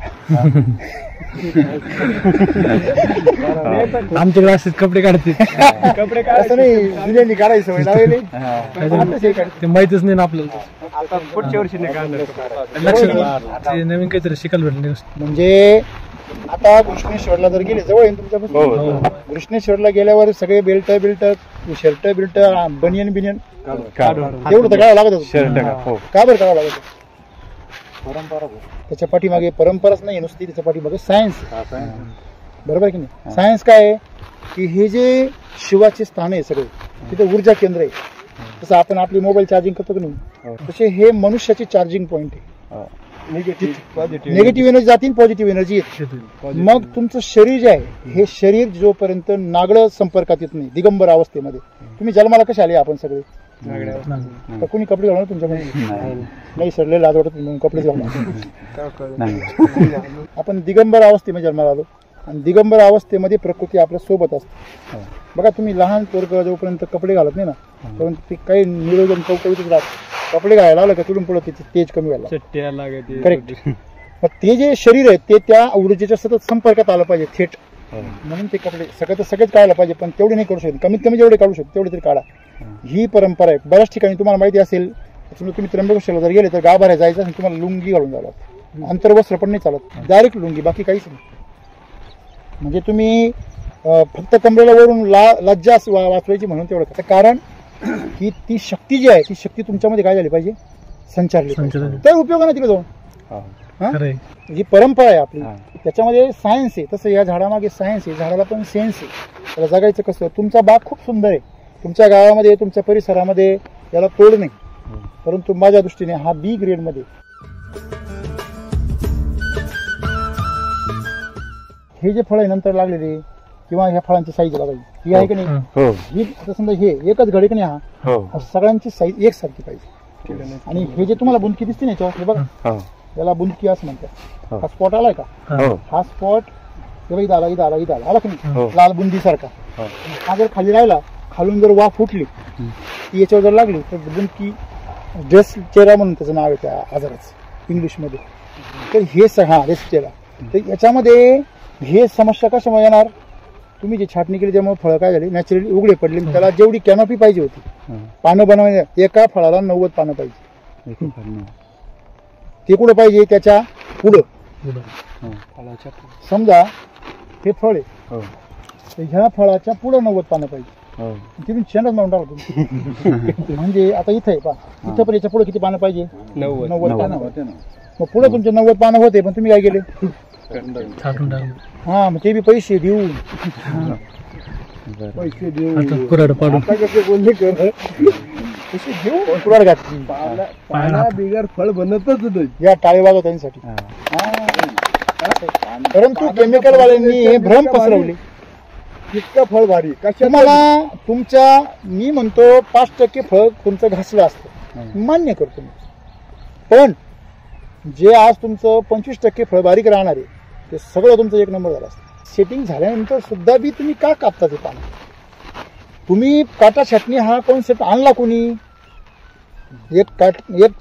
[SPEAKER 4] आमच्याकडे असेच कपडे काढते
[SPEAKER 1] कपडे असं नाही जुन्यांनी काढायची सवय लावली
[SPEAKER 4] ते माहितच नाही ना आपल्याला
[SPEAKER 3] आता पुढच्या वर्षी नाही काढणार
[SPEAKER 4] ते नवीन काहीतरी शिकायला भेटले
[SPEAKER 1] म्हणजे आता घृष्णेश्वरला जर गेले जवळ आहे तुमच्यापासून घृष्णेश्वरला गेल्यावर सगळे बेल्ट शर्ट बिल्ट बनियन एवढं तर काढावं लागत होतं का बरं काढावं लागत होतं परंपरा त्याच्या पाठीमागे परंपराच नाही नुसती त्याच्या पाठीमागे सायन्स बरोबर की नाही सायन्स काय आहे की हे जे शिवाचे स्थान आहे सगळे तिथे ऊर्जा केंद्र आहे तसं आपण आपली मोबाईल चार्जिंग करतो की नाही तसे हे मनुष्याची चार्जिंग पॉइंट आहे निगेटिव्ह एनर्जी जातील पॉझिटिव्ह एनर्जी येते मग तुमचं शरीर जे आहे हे शरीर जोपर्यंत नागड संपर्कात येत नाही दिगंबर अवस्थेमध्ये तुम्ही जन्माला कसे आले आपण सगळे तर कोणी कपडे घालणार तुमच्यामध्ये नाही सडले लाज वाटत म्हणून कपडेच घालणार. आपण दिगंबर अवस्थेमध्ये जन्माला आलो आणि दिगंबर अवस्थेमध्ये प्रकृती आपल्या सोबत असते. बघा तुम्ही लहान पोरग जोपर्यंत कपडे घालत नाही ना परंतु ते काही निरोजन कवकवीतच राहत. कपडे घालायला लागलं का तुडून पडत त्याचे तेज कमी व्हायला. करेक्ट. मग ते जे शरीर आहे ते त्या ऊर्जेच्या सतत संपर्कात आलं पाहिजे थेट. म्हणून ते कपडे सगळेच काढायला पाहिजे पण तेवढे नाही करू शकत. कमीत कमी जेवढे काढू शकतो तेवढे तरी काढा. ही परंपरा आहे. बऱ्याच ठिकाणी तुम्हाला माहिती असेल तुम्ही त्र्यंबकेश्वरला जर गेले तर गाभाऱ्या जायचं असेल तुम्हाला लुंगी घालून जावं लागतं. अंतर्वस्त्र पण नाही चालत डायरेक्ट लुंगी बाकी काहीच नाही. म्हणजे तुम्ही फक्त कमरेला वरून लज्जा वाचवायची म्हणून तेवढं. कारण की ती शक्ती जी आहे ती शक्ती तुमच्यामध्ये काय झाली पाहिजे संचारली तर उपयोगाने तिला जाऊन. ही परंपरा आहे आपली त्याच्यामध्ये सायन्स आहे. तसं या झाडामागे सायन्स आहे. झाडाला पण सेन्स आहे. त्याला जगायचं कसं. तुमचा बाग खूप सुंदर आहे. तुमच्या गावामध्ये तुमच्या परिसरामध्ये याला तोड नाही परंतु माझ्या दृष्टीने हा बी ग्रेड मध्ये. हे जे फळ नंतर लागलेले किंवा ह्या फळांची साईज बघायची ही आहे की नाही. ही आता समजा हे एकच घडी की नाही हा सगळ्यांची साईज एकसारखी पाहिजे. आणि हे जे तुम्हाला बुंदकी दिसते ना याच्यावर बघा याला बुंदकी असं म्हणतात. हा स्पॉट आलाय का हा स्पॉट इथं आला की नाही लाल बुंदी सारखा. हा जर खाली राहिला खालून जर वाफ फुटली ती याच्यावर जर लागली तर बुंदकी ड्रेस चेहरा म्हणून त्याचं नाव आहे त्या आजाराचं इंग्लिशमध्ये. तर हे हा ड्रेस चेहरा. तर याच्यामध्ये हे समस्या कशामुळे येणार तुम्ही जे छाटणी केली त्यामुळे फळं काय झाली नॅचरली उघडे पडले. त्याला जेवढी कॅनॉपी पाहिजे होती पानं बनवण्या एका फळाला 90 पानं पाहिजे. ते कुठं पाहिजे त्याच्या पुढं. समजा हे फळ आहे तर ह्या फळाच्या पुढं 90 पानं पाहिजे. तिथून शेंडच मारून टाकला तुम्ही. म्हणजे आता इथं आहे पहा इथं पण याच्या पुढे किती पानं पाहिजे 90 पानं. मग पुढे तुमचे 90 पानं होते पण तुम्ही काय केले हा मग ते बी पैसे देऊन पैसे देऊन कुराड घातली बिगर फळ बनतच या टाळेबागा त्यांसाठी. परंतु केमिकल वाल्यांनी हे भ्रम पसरवले. इतकं फळ भारी तुम्हाला तुमच्या मी म्हणतो 5% फळ तुमचं घासलं असतं मान्य करतो मी. पण जे आज तुमचं 25% फळ बारीक राहणार आहे ते सगळं तुमचं एक नंबर झालं असतं. सेटिंग झाल्यानंतर सुद्धा बी तुम्ही का कापता ते पानं. तुम्ही काटा छाटणी हा कॉन्सेप्ट आणला कोणी एक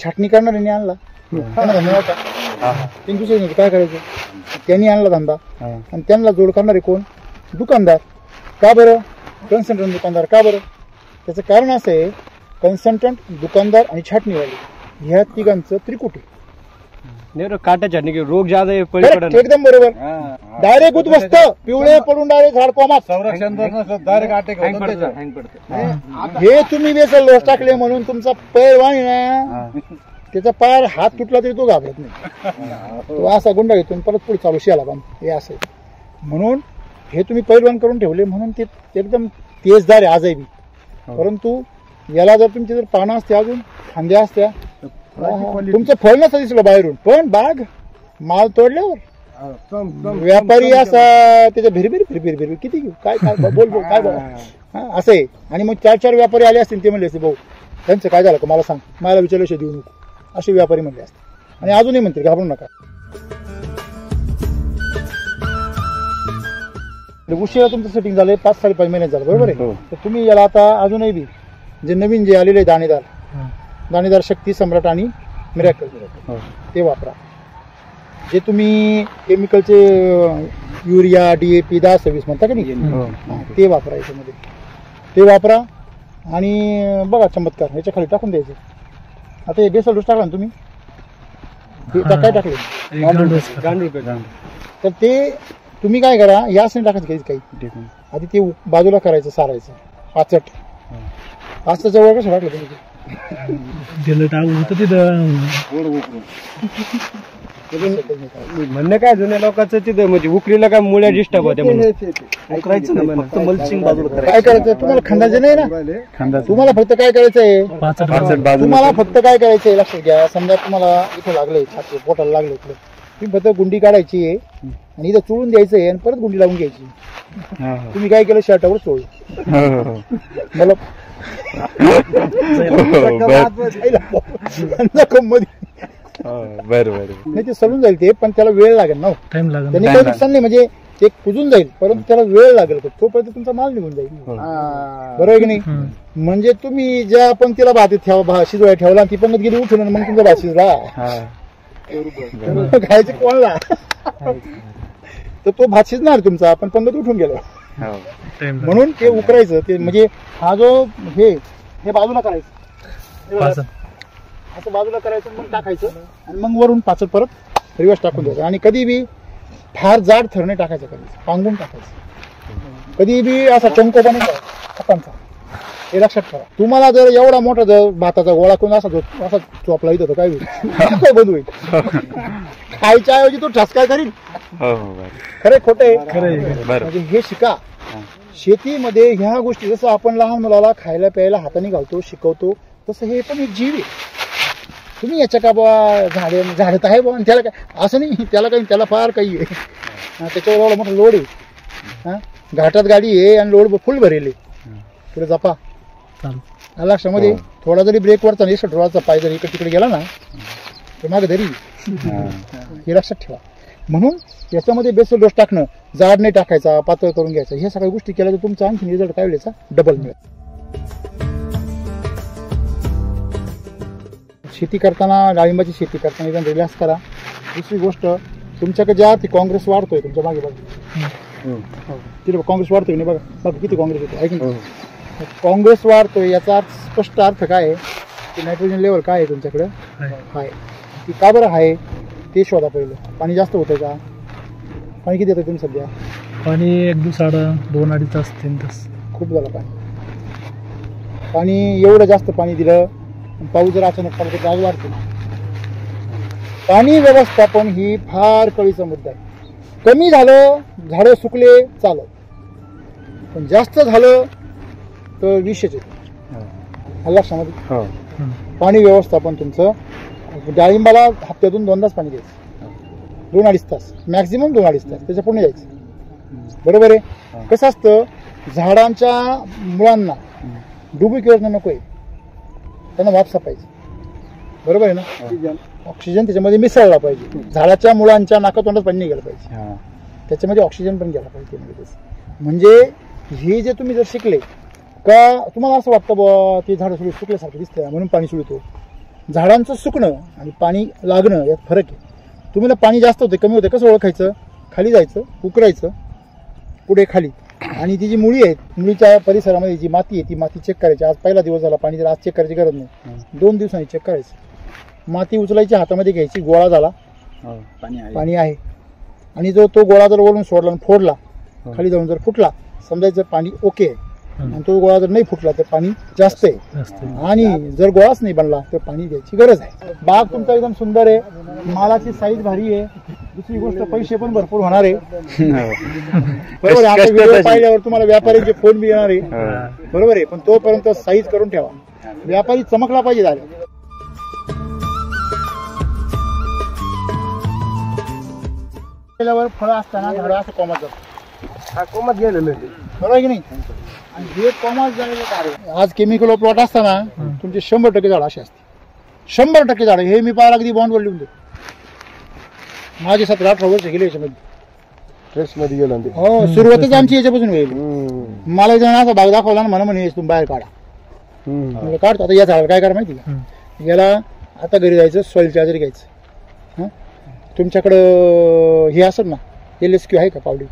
[SPEAKER 1] छाटणी करणाऱ्याने आणला धंदा दुसरे काय करायचं त्यांनी आणला धंदा आणि त्यांना जोड करणारे कोण दुकानदार. का बरं कन्सल्टंट दुकानदार का बरं. त्याचं कारण असं आहे कन्सल्टंट दुकानदार आणि छाटणीवाले ह्या तिघांचं त्रिकुटी
[SPEAKER 3] काटा छाटणी रोग जादा
[SPEAKER 1] एकदम बरोबर. डायरेक्ट उद्ध्वस्त पिवळे पडून डायरेक्ट झाड कोमात
[SPEAKER 2] संरक्षण डायरेक्ट
[SPEAKER 1] हे तुम्ही वेसल लोस टाकले म्हणून तुमचा पैलवान ना त्याचा पार हात तुटला तरी तो घाबरत नाही. तो असा गुंडा घेतो परत पुढे चालू शियाला पण हे असं. म्हणून हे तुम्ही पैलवान करून ठेवले म्हणून ते एकदम तेजदार आहे आजही बी. परंतु याला जर तुमची जर पानं असते अजून फांद्या असत्या तुमचं फळ नसतं दिसलं बाहेरून पण बाग माल तोडल्यावर व्यापारी असा त्याच्या भिरभिर किती घेऊ काय काय बोल काय बोल असं आहे. आणि मग 4 व्यापारी आले असतील ते म्हणले असते भाऊ त्यांचं काय झालं का मला सांग मला विचारल्याशिवाय देऊ नको असे व्यापारी म्हणले असते. आणि अजूनही म्हणते घाबरू नका. उशिरा तुमचं सेटिंग झालंय 5-5.5 महिन्यात झालं बरोबर आहे. तर तुम्ही याला आता अजूनही बी जे नवीन जे आलेले दाणेदार शक्ती सम्राट आणि मिरॅकल ते वापरा. जे तुम्ही केमिकलचे युरिया DAP 10-26 म्हणता का नाही ते वापरा. याच्यामध्ये ते वापरा आणि बघा चमत्कार ह्याच्या खाली टाकून द्यायचं. आता हे बेसल डोस टाकला ना तुम्ही काय टाकले तर ते तुम्ही काय करा याच नाही टाकायचं काही आधी ते बाजूला करायचं सारायचं पाचच्या वर कसं टाकलं तुम्ही
[SPEAKER 3] म्हणणं काय जुन्या लोकांचं तिथं म्हणजे उकलीला काय मुळ्या डिस्टर्ब होत्या उकरायचं
[SPEAKER 1] काय करायचं तुम्हाला खंडायचं नाही ना. तुम्हाला फक्त काय करायचंय तुम्हाला फक्त काय करायचंय लक्षात घ्या. समजा तुम्हाला इथं लागलंय छाती पोटाला लागलं इकडे तुम्ही फक्त गुंडी काढायची आहे आणि इथं चोळून द्यायचं आणि परत गुंडी लावून घ्यायची. तुम्ही काय केलं शर्टावर चोळलं मला नाही ते सलून जाईल ते, पण त्याला वेळ लागेल ना.
[SPEAKER 4] टाइम लागेल.
[SPEAKER 1] त्यांनी काही नुकसान नाही, म्हणजे ते कुजून जाईल परंतु त्याला वेळ लागेल. तोपर्यंत तुमचा माल निघून जाईल. बरोबर आहे की नाही? म्हणजे तुम्ही ज्या पंक्तीला भात शिजवाय ठेवला ती पंगत गेली उठून आणि मग तुमचा भात शिजला खायचे कोणला तर तो भात शिजणार तुमचा, पण पंगत उठून गेलो. म्हणून ते उकरायचं. ते म्हणजे हा जो हे बाजूला करायचं, असं बाजूला करायचं, मग टाकायचं आणि मग वरून पाचट परत रिवर्स टाकून द्यायचं. आणि कधी बी फार जाड थरणे टाकायचं, कधी पांगून टाकायचं, कधी बी असा चंकोपणे हातांचा. हे लक्षात ठेवा. तुम्हाला जर एवढा मोठा जर भाताचा गोळा करून असा चोपला येत होता काय होईल बंद होईल. खायच्या ऐवजी तो ठसका करील. खरे खोटे म्हणजे हे शिका. शेतीमध्ये ह्या गोष्टी जसं आपण लहान मुलाला खायला प्यायला हाताने घालतो शिकवतो, तसं हे पण एक जीव आहे. तुम्ही याच्या का बा झाडत आहे बा त्याला काय असं नाही, त्याला फार काही आहे. त्याच्यावर एवढा मोठा लोड आहे. घाटात गाडी आहे आणि लोड फुल भरेल पुढे जपा. लक्षामध्ये थोडा जरी ब्रेकवरचा नाही ठेवायचा पाय जरी इकडे तिकडे गेला ना तर मागे धरी. हे लक्षात ठेवा. म्हणून याच्यामध्ये बेसल डोस टाकणं, जाड नाही टाकायचा, पातळ करून घ्यायचं, ह्या सगळ्या गोष्टी केल्या तर तुमचा आणखी रिझल्ट काय व्हायचा डबल मिळेल. शेती करताना, डाळिंबाची शेती करताना एकदम रिलॅक्स करा. दुसरी गोष्ट, तुमच्याकडे ज्या ती काँग्रेस वाढतोय तुमच्या मागे बघा, तिथे काँग्रेस वाढतोय नाही बघा, बघा किती काँग्रेस होते ऐकून. काँग्रेस वाढतोय याचा स्पष्ट अर्थ काय आहे की नायट्रोजन लेवल काय आहे तुमच्याकडे आहे. ती का बरं आहे ते शोधा पहिलं. पाणी जास्त होतंय का? पाणी किती येतं तुम्ही सध्या?
[SPEAKER 4] पाणी 1 दिवसाआड 2-2.5 तास 3 तास
[SPEAKER 1] खूप झालं पाणी. एवढं जास्त पाणी दिलं, पाऊस जर अचानक पडला तर जाग वाढते. पाणी व्यवस्थापन ही फार कळीचा मुद्दा आहे. कमी झालं झाडं सुकले चालत, पण जास्त झालं तर विषयच येतो. लक्षामध्ये पाणी व्यवस्थापन तुमचं. डाळिंबाला हप्त्यातून 2दाच पाणी द्यायचं, 2-2.5 तास मॅक्झिमम 2-2.5 तास, त्याच्या पुढे जायचं. बरोबर आहे. कसं असतं, झाडांच्या मुळांना डुबुकीवरनं नको आहे, त्यांना वापसा पाहिजे. बरोबर आहे ना? ऑक्सिजन त्याच्यामध्ये मिसळला पाहिजे. झाडाच्या मुळांच्या नाकातोंडात पाणी नाही गेलं पाहिजे, त्याच्यामध्ये ऑक्सिजन पण गेला पाहिजे. म्हणजे हे जे तुम्ही जर शिकले का, तुम्हाला असं वाटतं बुवा ते झाडं सुकल्यासारखं दिसतंय म्हणून पाणी सुटतो. झाडांचं सुकणं आणि पाणी लागणं यात फरक आहे. तुम्हाला पाणी जास्त होते कमी होते कसं ओळखायचं? खाली जायचं, उकरायचं, पुढे खाली, आणि ती जी मुळी आहेत, मुळीच्या परिसरामध्ये जी माती आहे ती माती चेक करायची. आज पहिला दिवस झाला, पाणी जर आज चेक करायची गरज नाही, 2 दिवसांनी चेक करायचं. माती उचलायची, हातामध्ये घ्यायची, गोळा झाला पाणी आहे, आणि जो तो गोळा जर वरून सोडला आणि फोडला, खाली जाऊन जर फुटला, समजायचं पाणी ओके आहे. आणि तो गोळा जर नाही फुटला तर पाणी जास्त आहे, आणि जर गोळाच नाही बनला तर पाणी द्यायची गरज आहे. बाग तुमचा एकदम सुंदर आहे, मालाची साईज भारी आहे. दुसरी गोष्ट, पैसे पण भरपूर होणार आहे. बरोबर आहे. आता व्हिडिओ पाहिल्यावर तुम्हाला व्यापाऱ्यांचे फोन बी येणार आहे. बरोबर आहे. पण तोपर्यंत साईज करून ठेवा. व्यापारी चमकला पाहिजे झाले. फळं असताना झाडं असं कोमात जातं,
[SPEAKER 3] कोमात गेलेलं
[SPEAKER 1] बरोबर आहे की नाही? आणि हे कोमात झालेलं झाड आज केमिकल प्लॉट असताना तुमचे 100% झाडं अशी असते. 100% झाडं. हे मी पाहिलं अगदी बॉन्डवर लिहून देतो. माझे 17-18 वर्ष गेले याच्यामध्ये.
[SPEAKER 3] ट्रेसमध्ये गेलो.
[SPEAKER 1] हो, सुरुवातच आमची याच्यापासून होईल. मला एक जण असा भाग दाखवला ना, मला म्हणे तुम्ही बाहेर काढा. काढतो. आता या झाडाला काय करा माहिती का? याला आता घरी जायचं, सॉइल चार्जर घ्यायचं. तुमच्याकडं हे असत ना, LSQ आहे का? पावडी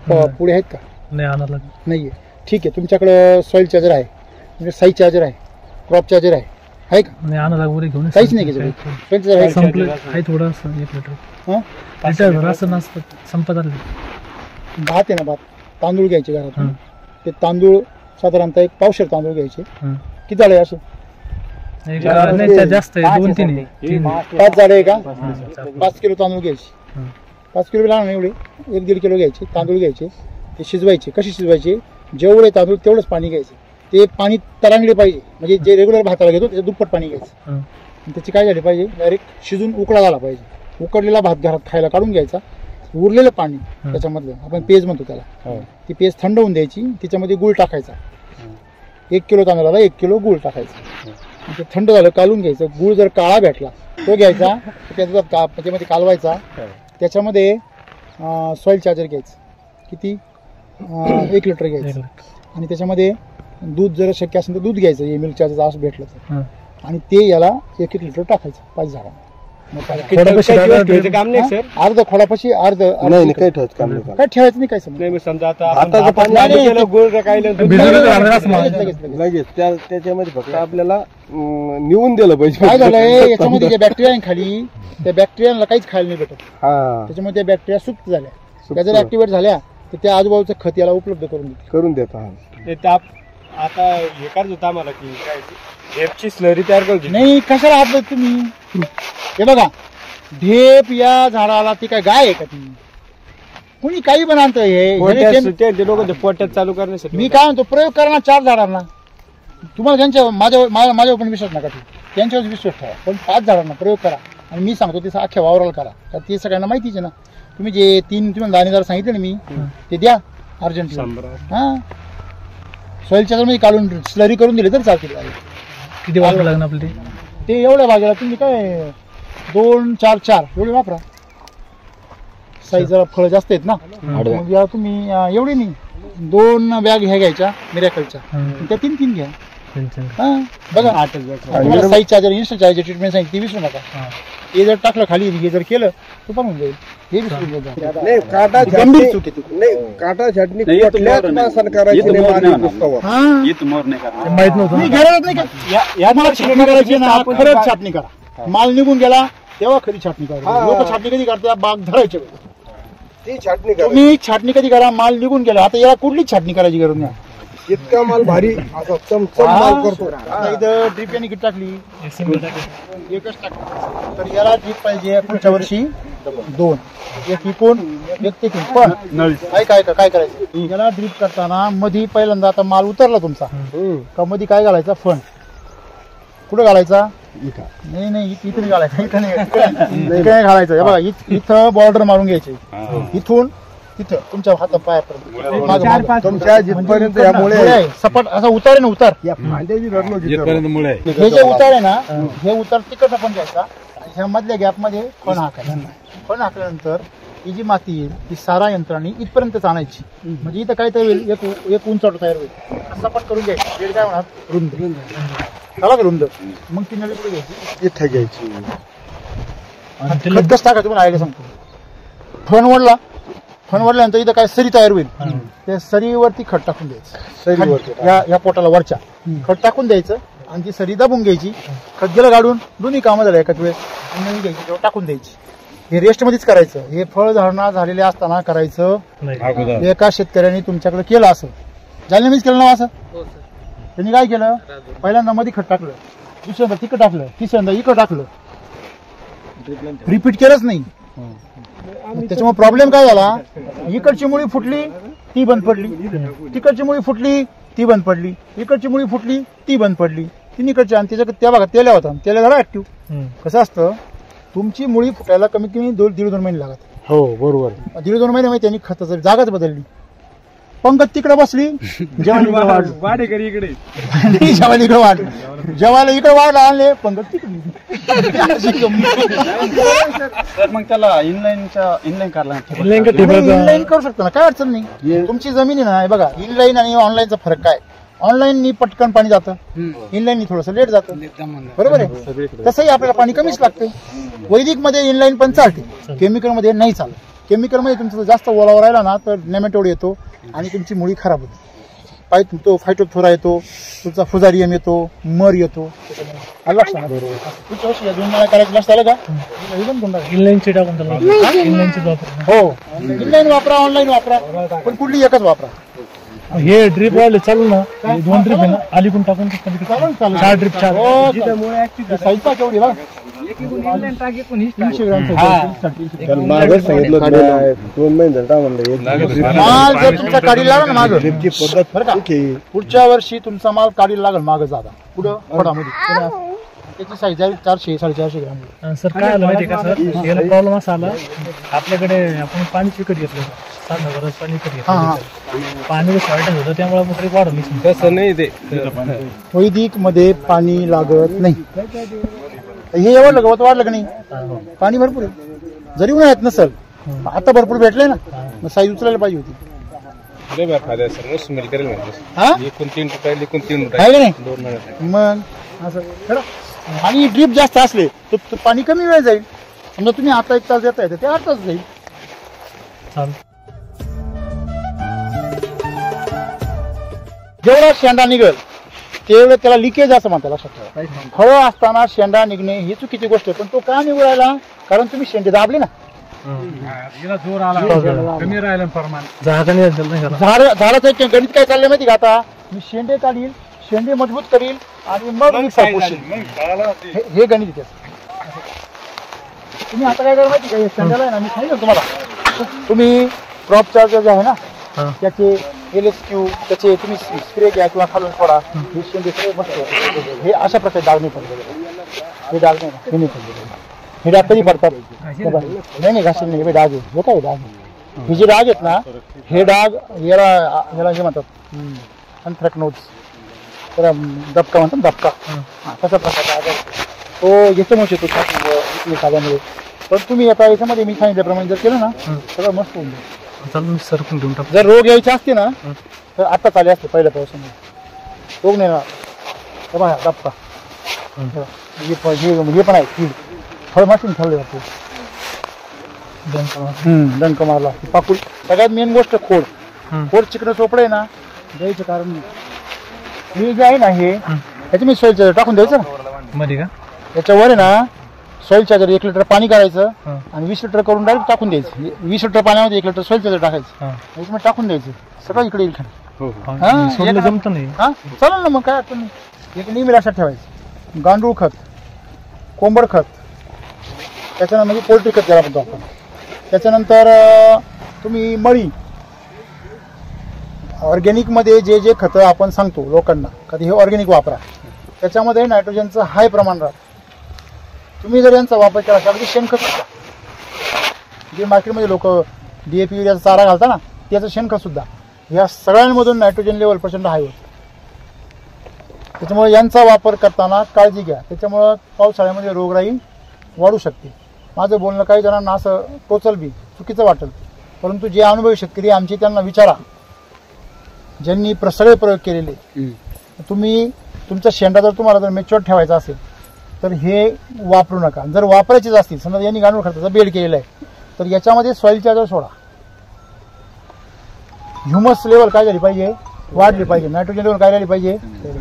[SPEAKER 1] पुढे आहेत का? नाही आहे. ठीक आहे. तुमच्याकडं सॉइल चार्जर आहे, म्हणजे साईज चार्जर आहे, क्रॉप चार्जर आहे का? काहीच नाही घ्यायचं. भात आहे ना, भात तांदूळ घ्यायचे घरातून. ते तांदूळ साधारणतः 1 पावशेर तांदूळ घ्यायचे. किती झाडे असं?
[SPEAKER 4] जास्त
[SPEAKER 1] 5 झाडे आहे का? 5 किलो तांदूळ घ्यायचे. 5 किलो लागणार एवढे, 1-1.5 किलो घ्यायचे तांदूळ घ्यायचे. ते शिजवायचे. कसे शिजवायचे? जेवढे तांदूळ तेवढंच पाणी घ्यायचं. ते पाणी तरंगले पाहिजे, म्हणजे जे रेग्युलर भाताला घेतो त्याच्या दुप्पट पाणी घ्यायचं. त्याची काय झाली पाहिजे? डायरेक्ट शिजून उकळा झाला पाहिजे. उकडलेला भात घरात खायला काढून घ्यायचा. उरलेलं पाणी त्याच्यामधलं आपण पेज म्हणतो त्याला, ती पेज थंड होऊन द्यायची, त्याच्यामध्ये गुळ टाकायचा, 1 किलो तांदळाला 1 किलो गुळ टाकायचा. ते थंड झालं कालून घ्यायचं. गुळ जर काळा भेटला तो घ्यायचा, त्याच्यामध्ये कालवायचा. त्याच्यामध्ये सॉईल चार्जर घ्यायचं, किती 1 लिटर घ्यायचं, आणि त्याच्यामध्ये दूध जर शक्य असेल तर दूध घ्यायचं, हे मिल्क चार्जर असं भेटलं तर, आणि ते याला 1-1 लिटर टाकायचं 5 झाडांना.
[SPEAKER 3] काम नाही सर,
[SPEAKER 1] अर्ध खोडापाशी अर्ध
[SPEAKER 2] नाही काही ठेवत काम नाही.
[SPEAKER 1] काय ठेवायचं नाही, काय समजा
[SPEAKER 3] समजा आता
[SPEAKER 2] हाताचं पाणी
[SPEAKER 1] नाही, नाही,
[SPEAKER 3] केलं, गुळ टाकायला
[SPEAKER 2] लगेच त्याच्यामध्ये फक्त आपल्याला निवून दिलं पाहिजे.
[SPEAKER 1] काय झालंय याच्यामध्ये जे बॅक्टेरिया आहे खाली, त्या बॅक्टेरियाला काहीच खायला नाही भेटत.
[SPEAKER 2] हा
[SPEAKER 1] त्याच्यामध्ये त्या बॅक्टेरिया सुप्त झाल्या, त्या जर ऍक्टिव्हेट झाल्या तर त्या आजूबाजूचं खत याला उपलब्ध करून देते.
[SPEAKER 3] ते ताप आता हे करत होता आम्हाला की काय ढेपची स्लरी तयार करतो.
[SPEAKER 1] नाही. कशाला आपलं तुम्ही हे बघा, ढेप या झाडाला ती काय गाय आहे का ती? कुणी काही पण आणतं हे
[SPEAKER 3] लोक पोट्यात चालू करण्यासाठी.
[SPEAKER 1] मी काय म्हणतो, प्रयोग करा ना 4 झाडांना. तुम्हाला त्यांच्या माझ्यावर पण विश्वास नका ठेवू, त्यांच्यावर विश्वास ठेवा, पण 5 झाडांना प्रयोग करा. आणि मी सांगतो ते अख्ख्या वावराला करा, तर ते सगळ्यांना माहितीच आहे ना. तुम्ही जे 3 तुम्हाला दाणेदार सांगितले ना मी, ते द्या अर्जंट. हा, सॉइलच्या मध्ये काढून स्लरी करून दिले तर चालतील.
[SPEAKER 4] किती वापरावं लागणार आपलं
[SPEAKER 1] ते एवढ्या भागाला तुम्ही काय 2-4 एवढे वापरा. साईज जरा फळं जास्त आहेत ना, मग या तुम्ही एवढी नाही, 2 बॅग ह्या घ्यायच्या मिरॅकलच्या, त्या 3 घ्या. बघा तुम्हाला size charger Insta charger treatment सांगितली ती विसरू नका. हे जर टाकलं खाली, हे जर केलं तर पण होऊन जाईल. हे विसरू
[SPEAKER 2] नाही, काटा
[SPEAKER 1] गंभीर चूक आहे.
[SPEAKER 2] नाही, काटा छाटणी कुठल्याच माणसानं करायची नाही.
[SPEAKER 4] माहित नव्हतं.
[SPEAKER 1] नाही, गरज नाही का मला छाटणी करायची ना, खरंच छाटणी करा. माल निघून गेला तेव्हा खरी छाटणी करा. लोक छाटणी कधी करतात, बाग धरायचे.
[SPEAKER 2] ती छाटणी करा.
[SPEAKER 1] तुम्ही छाटणी कधी करा, माल निघून गेला. आता याला कुठलीच छाटणी करायची गरज नाही.
[SPEAKER 2] इतका माल भारी असा चमचम माल करतो.
[SPEAKER 1] आता इथं ड्रीप याने किती टाकली, एकच टाकली, तर याला ड्रीप पाहिजे पुढच्या वर्षी 2, एक इकून एक तिकून. पण काय करायचं, याला ड्रीप करताना मधी पहिल्यांदा आता माल उतरला तुमचा का मधी काय घालायचा, फण कुठं घालायचा, नाही इथून घालायचा, इथं नाही घालायचं. हे बघा इथं बॉर्डर मारून घ्यायचे, इथून तिथं तुमच्या हाता पायापर्यंत,
[SPEAKER 2] तुमच्या जिथपर्यंत यामुळे
[SPEAKER 1] सपाट असा उतार आहे ना, उतार हे जे उतार आहे ना, हे उतार तिकट आपण घ्यायचा. ह्या मधल्या गॅप मध्ये फण हाकायचा. फण हाकल्यानंतर ही जी माती येईल ती सारा यंत्राने इथपर्यंत आणायची. म्हणजे इथं काय तयार होईल, एक उंचाट तयार होईल. सपाट करून घ्यायची, बेड काय म्हणा रुंद त्याला रुंद. मग ती नळी पुढे घ्यायची,
[SPEAKER 2] इथे घ्यायची.
[SPEAKER 1] खत कसं टाका तुम्हाला आयडिया सांगतो. फण वडल्यानंतर इथं काय सरी तयार होईल, त्या सरीवरती खत टाकून द्यायचं. या पोटाला वरच्या खत टाकून द्यायचं आणि ती सरी दाबून घ्यायची. खत गेलं काढून, दोन्ही कामं झालं एकाच वेळेस. नवीन घ्यायची तेव्हा टाकून द्यायची. हे रेस्ट मध्येच करायचं. हे फळ धारणा झालेले असताना करायचं. एका शेतकऱ्याने तुमच्याकडे केलं असं, जालन्यामध्येच केलं ना असं. त्यांनी काय केलं, पहिल्यांदा मध्ये खत टाकलं, दुसऱ्यांदा तिकडं टाकलं, तिसऱ्यांदा इकडं टाकलं, रिपीट केलंच नाही. त्याच्यामुळे प्रॉब्लेम काय झाला, इकडची मुळी फुटली ती बंद पडली, तिकडची मुळी फुटली ती बंद पडली, इकडची मुळी फुटली ती बंद पडली, तिकडची. आणि त्याच्या त्या भागात तेल्या होता, तेल्या झाला ऍक्टिव्ह. कसं असतं, तुमची मुळी फुटायला कमीत कमी 1.5-2 महिने लागत.
[SPEAKER 2] हो बरोबर.
[SPEAKER 1] 1.5-2 महिने मध्ये त्यांनी खताची जागाच बदलली. पंगत तिकडे बसली, जेवायला इकडे जेवायला इकडे वाढ आणले, पंगत तिकडे.
[SPEAKER 5] मग त्याला इनलाईन करायला
[SPEAKER 1] इनलाईन करू शकतो ना, काय अडचण नाही. तुमची जमीन आहे ना, हे बघा इनलाईन आणि ऑनलाईनचा फरक काय. ऑनलाईन पटकन पाणी जातं, इनलाईन थोडंसं लेट जातं, बरोबर आहे. तसंही आपल्याला पाणी कमीच लागतं. वैदिक मध्ये इनलाईन पण चालते, केमिकल मध्ये नाही चालत. केमिकल मध्ये तुमचं जास्त ओलावा राहिला ना तर नेमॅटोड येतो आणि तुमची मुळी खराब होते. तो फायटोथोरा येतो, तुमचा फुजारियम येतो, मर येतो. लक्षात पुढच्या वर्षी 2 महिन्या करायचं लक्षात आलं का.
[SPEAKER 4] इनलाईनची टाकून
[SPEAKER 1] हो, इनलाईन वापरा, ऑनलाईन वापरा, पण कुठली एकच वापरा.
[SPEAKER 4] हे ड्रिप वाले चालू ना, 2 ड्रिप आहे ना, अलीकडून टाकून 4 ड्रिप 4
[SPEAKER 1] साईज पा केवढी बघा, 300 ग्रॅम.
[SPEAKER 2] मागं सांगितलं 2 महिने
[SPEAKER 1] माल जर तुमचा काढी लागला ना मागं, बरं का, पुढच्या वर्षी तुमचा माल काढी लागल मागं जाता पुढं फळामध्ये. त्याची साईज आहे 400-450 ग्राम.
[SPEAKER 4] सर काय आलं माहिती का सर, याला प्रॉब्लेम असा आला, आपल्याकडे आपण पाणी विकत घेतलं, 7,000 पाणी विकत घेतलं, पाणी शॉर्टेज होतं त्यामुळे मोटरी वाढवली.
[SPEAKER 3] तसं नाही ते
[SPEAKER 1] वैदिक मध्ये पाणी लागत नाही. हे एवढं गवत वाढलं का नाही, पाणी भरपूर आहे. जरी उन्हाळ्यात नसल, आता भरपूर भेटले ना, मग साईज उचलायला पाहिजे होती. हा? आहे का नाही? मग असं खरं. आणि ड्रीप जास्त असले तर पाणी कमी वेळ जाईल. समजा तुम्ही आता 1 तास देताय तर ते 8 तास जाईल. जेवढा शेंडा निघेल तेवढं त्याला लिकेज असं म्हणतात, लक्षात ठेवा. फळं असताना शेंडा निघणे ही चुकीची गोष्ट आहे. पण तो का निघू राहिला, कारण तुम्ही शेंडे दाबले ना.
[SPEAKER 4] जोर आला, कमी राहिलं प्रमाण.
[SPEAKER 1] झाडाचं एक गणित काय चाललंय माहिती का, आता मी शेंडे काढील, शेंडे मजबूत करील आणि मग मी हे गणित आहे. तुम्ही आता काय करा माहिती का, शेंड्याला आहे ना, मी सांगितलं तुम्हाला, तुम्ही क्रॉप चार्जर जे आहे ना त्याचे LSQ त्याचे तुम्ही स्प्रे घ्या किंवा खालून सोडा. हे शेंडे सगळे मस्त हे अशा प्रकारे डाग नाही पडले. हे डाग नाही, हे नाही पडले. हे डाग कधी पडतात, नाही घासून नाही, हे डाग आहे. हे काय डाग, हे जे डाग आहेत ना, हे डाग याला हे म्हणतात अँथ्रॅकनोज, तर दबका म्हणतात, दबका. तसा प्रकारचा आजार तो याच्यामुळे येतो खाल्यामुळे. पण तुम्ही आता याच्यामध्ये मी सांगितल्याप्रमाणे जर केलं ना, सगळं मस्त होऊन जाईल.
[SPEAKER 4] सरकून घेऊन टाक.
[SPEAKER 1] जर रोग यायचे असते ना तर आता चाले असते पहिल्या पावसामध्ये. रोग नाही ना, बघा दबका, हे पण आहे कीड. फळ मशीन ठेवले जाते, डंक मारला पाकूल. सगळ्यात मेन गोष्ट खोड चिकन चोपडे आहे ना, द्यायचं कारण नाही. हे जे आहे ना, हे याच्या मी सॉइल चार्जर टाकून द्यायचं ना
[SPEAKER 4] मध्ये का,
[SPEAKER 1] याच्यावर आहे ना सॉइल चार्जर 1 लिटर पाणी करायचं आणि 20 लिटर करून डायरेक्ट टाकून द्यायचं. 20 लिटर पाण्यामध्ये 1 लिटर सॉइल चार्जर टाकायचं, याच्यामध्ये टाकून द्यायचं, सगळं इकडे येईल.
[SPEAKER 4] जमत नाही.
[SPEAKER 1] हा चालेल ना, मग काय अडचण नाही. एक नेहमी लक्षात ठेवायचं, गांडूळ खत, कोंबड खत, त्याच्यानंतर म्हणजे पोल्ट्री खत त्याला म्हणतो आपण. त्याच्यानंतर तुम्ही मळी, ऑर्गॅनिकमध्ये जे जे खतं आपण सांगतो लोकांना कधी हे ऑर्गॅनिक वापरा, त्याच्यामध्ये नायट्रोजनचं हाय प्रमाण राहतं. तुम्ही जर यांचा वापर केला तर अगदी शेणखत सुद्धा, जे मार्केटमध्ये लोक DAP युरियाचा चारा घालता ना, त्याचं शेणखत सुद्धा या सगळ्यांमधून नायट्रोजन लेवल प्रचंड हाय होतं. त्याच्यामुळे यांचा वापर करताना काळजी घ्या. त्याच्यामुळं पावसाळ्यामध्ये रोगराई वाढू शकते. माझं बोलणं काही जणांना असं टोचल बी चुकीचं वाटेल, परंतु जे अनुभवी शेतकरी आमचे त्यांना विचारा, ज्यांनी सगळे प्रयोग केलेले. तुम्ही तुमचा शेंडा जर तुम्हाला जर मॅच्युअर ठेवायचा असेल तर हे वापरू नका. जर वापरायचेच असतील, समजा यांनी गांडूळ खताचा बेड केलेला आहे, तर याच्यामध्ये सॉइल चार्जर सोडा. ह्युमस लेवल काय झाली पाहिजे, वाढली पाहिजे. नायट्रोजन लेवल काय राहिली पाहिजे,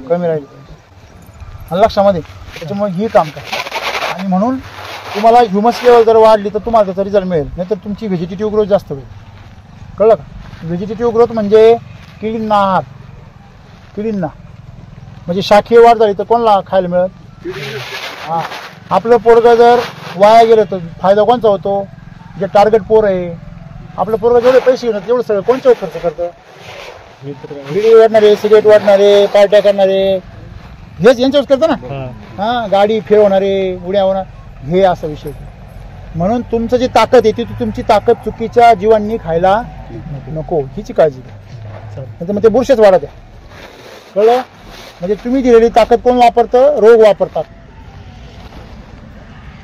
[SPEAKER 1] कमी राहिली पाहिजे. लक्षामध्ये त्याच्यामुळे हे काम करा. आणि म्हणून तुम्हाला ह्युमस लेवल जर वाढली तर तुम्हाला त्याचा रिझल्ट मिळेल, नाहीतर तुमची व्हेजिटेटिव्ह ग्रोथ जास्त होईल. कळलं का? व्हेजिटेटिव्ह ग्रोथ म्हणजे किडींना आहार, किडींना म्हणजे शाखीय वाढ झाली तर कोणाला खायला मिळत. हा, आपलं पोरगं जर वाया गेलं तर फायदा कोणचा होतो, जे टार्गेट पोर आहे. आपलं पोरगं जेवढे पैसे घेणार तेवढं सगळं कोणच्यावर खर्च करतं, बिडी वाढणारे, सिगरेट वाढणारे, पार्ट्या करणारे, हेच यांच्यावर करतं ना. हा, गाडी फिरवणारे, उड्या होणार, हे असा विषय. म्हणून तुमचं जी ताकद आहे ती तुमची ताकद चुकीच्या जीवांनी खायला नको, हिची काळजी घ्या. नाही तर मग ते बुरशेच वाढत आहे. कळलं? म्हणजे तुम्ही दिलेली ताकद कोण वापरतं, रोग वापरतात.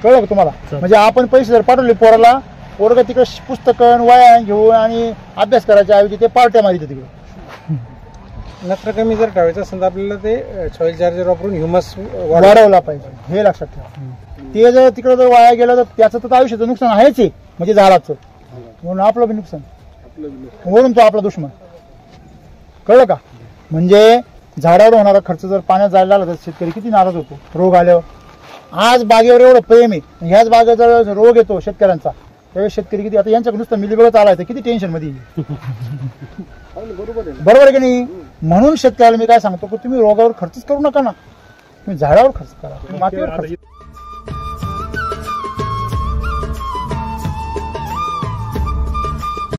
[SPEAKER 1] कळलं का तुम्हाला? म्हणजे आपण पैसे जर पाठवले पोराला, पोरगं तिकडे पुस्तकं वया घेऊन आणि अभ्यास करायच्या ऐवजी ते पार्ट्या मारित तिकडे.
[SPEAKER 3] नत्र कमी जर ठेवायचं असेल तर आपल्याला ते सॉइल चार्जर वापरून ह्युमस
[SPEAKER 1] वाढवला पाहिजे, हे लक्षात ठेवा. ते जर तिकडे जर वाया गेलं तर त्याचं तर आयुष्याचं नुकसान आहेच आहे, म्हणजे झाडाचं, म्हणून आपलं बी नुकसान, वरून तो आपला दुश्मन. कळलं का? म्हणजे झाडावर होणारा खर्च जर पाण्यात जायला लागला तर शेतकरी किती नाराज होतो रोग आल्यावर. आज बागेवर एवढं प्रेम आहे, ह्याच बागेचा रोग येतो शेतकऱ्यांचा, त्यावेळेस शेतकरी किती, आता यांच्याकडे नुसतं मिलीबगत आलाय तर किती टेन्शन मध्ये. बरोबर आहे की नाही? म्हणून शेतकऱ्याला मी काय सांगतो की तुम्ही रोगावर खर्चच करू नका ना, तुम्ही झाडावर खर्च करा, मातीवर खर्च.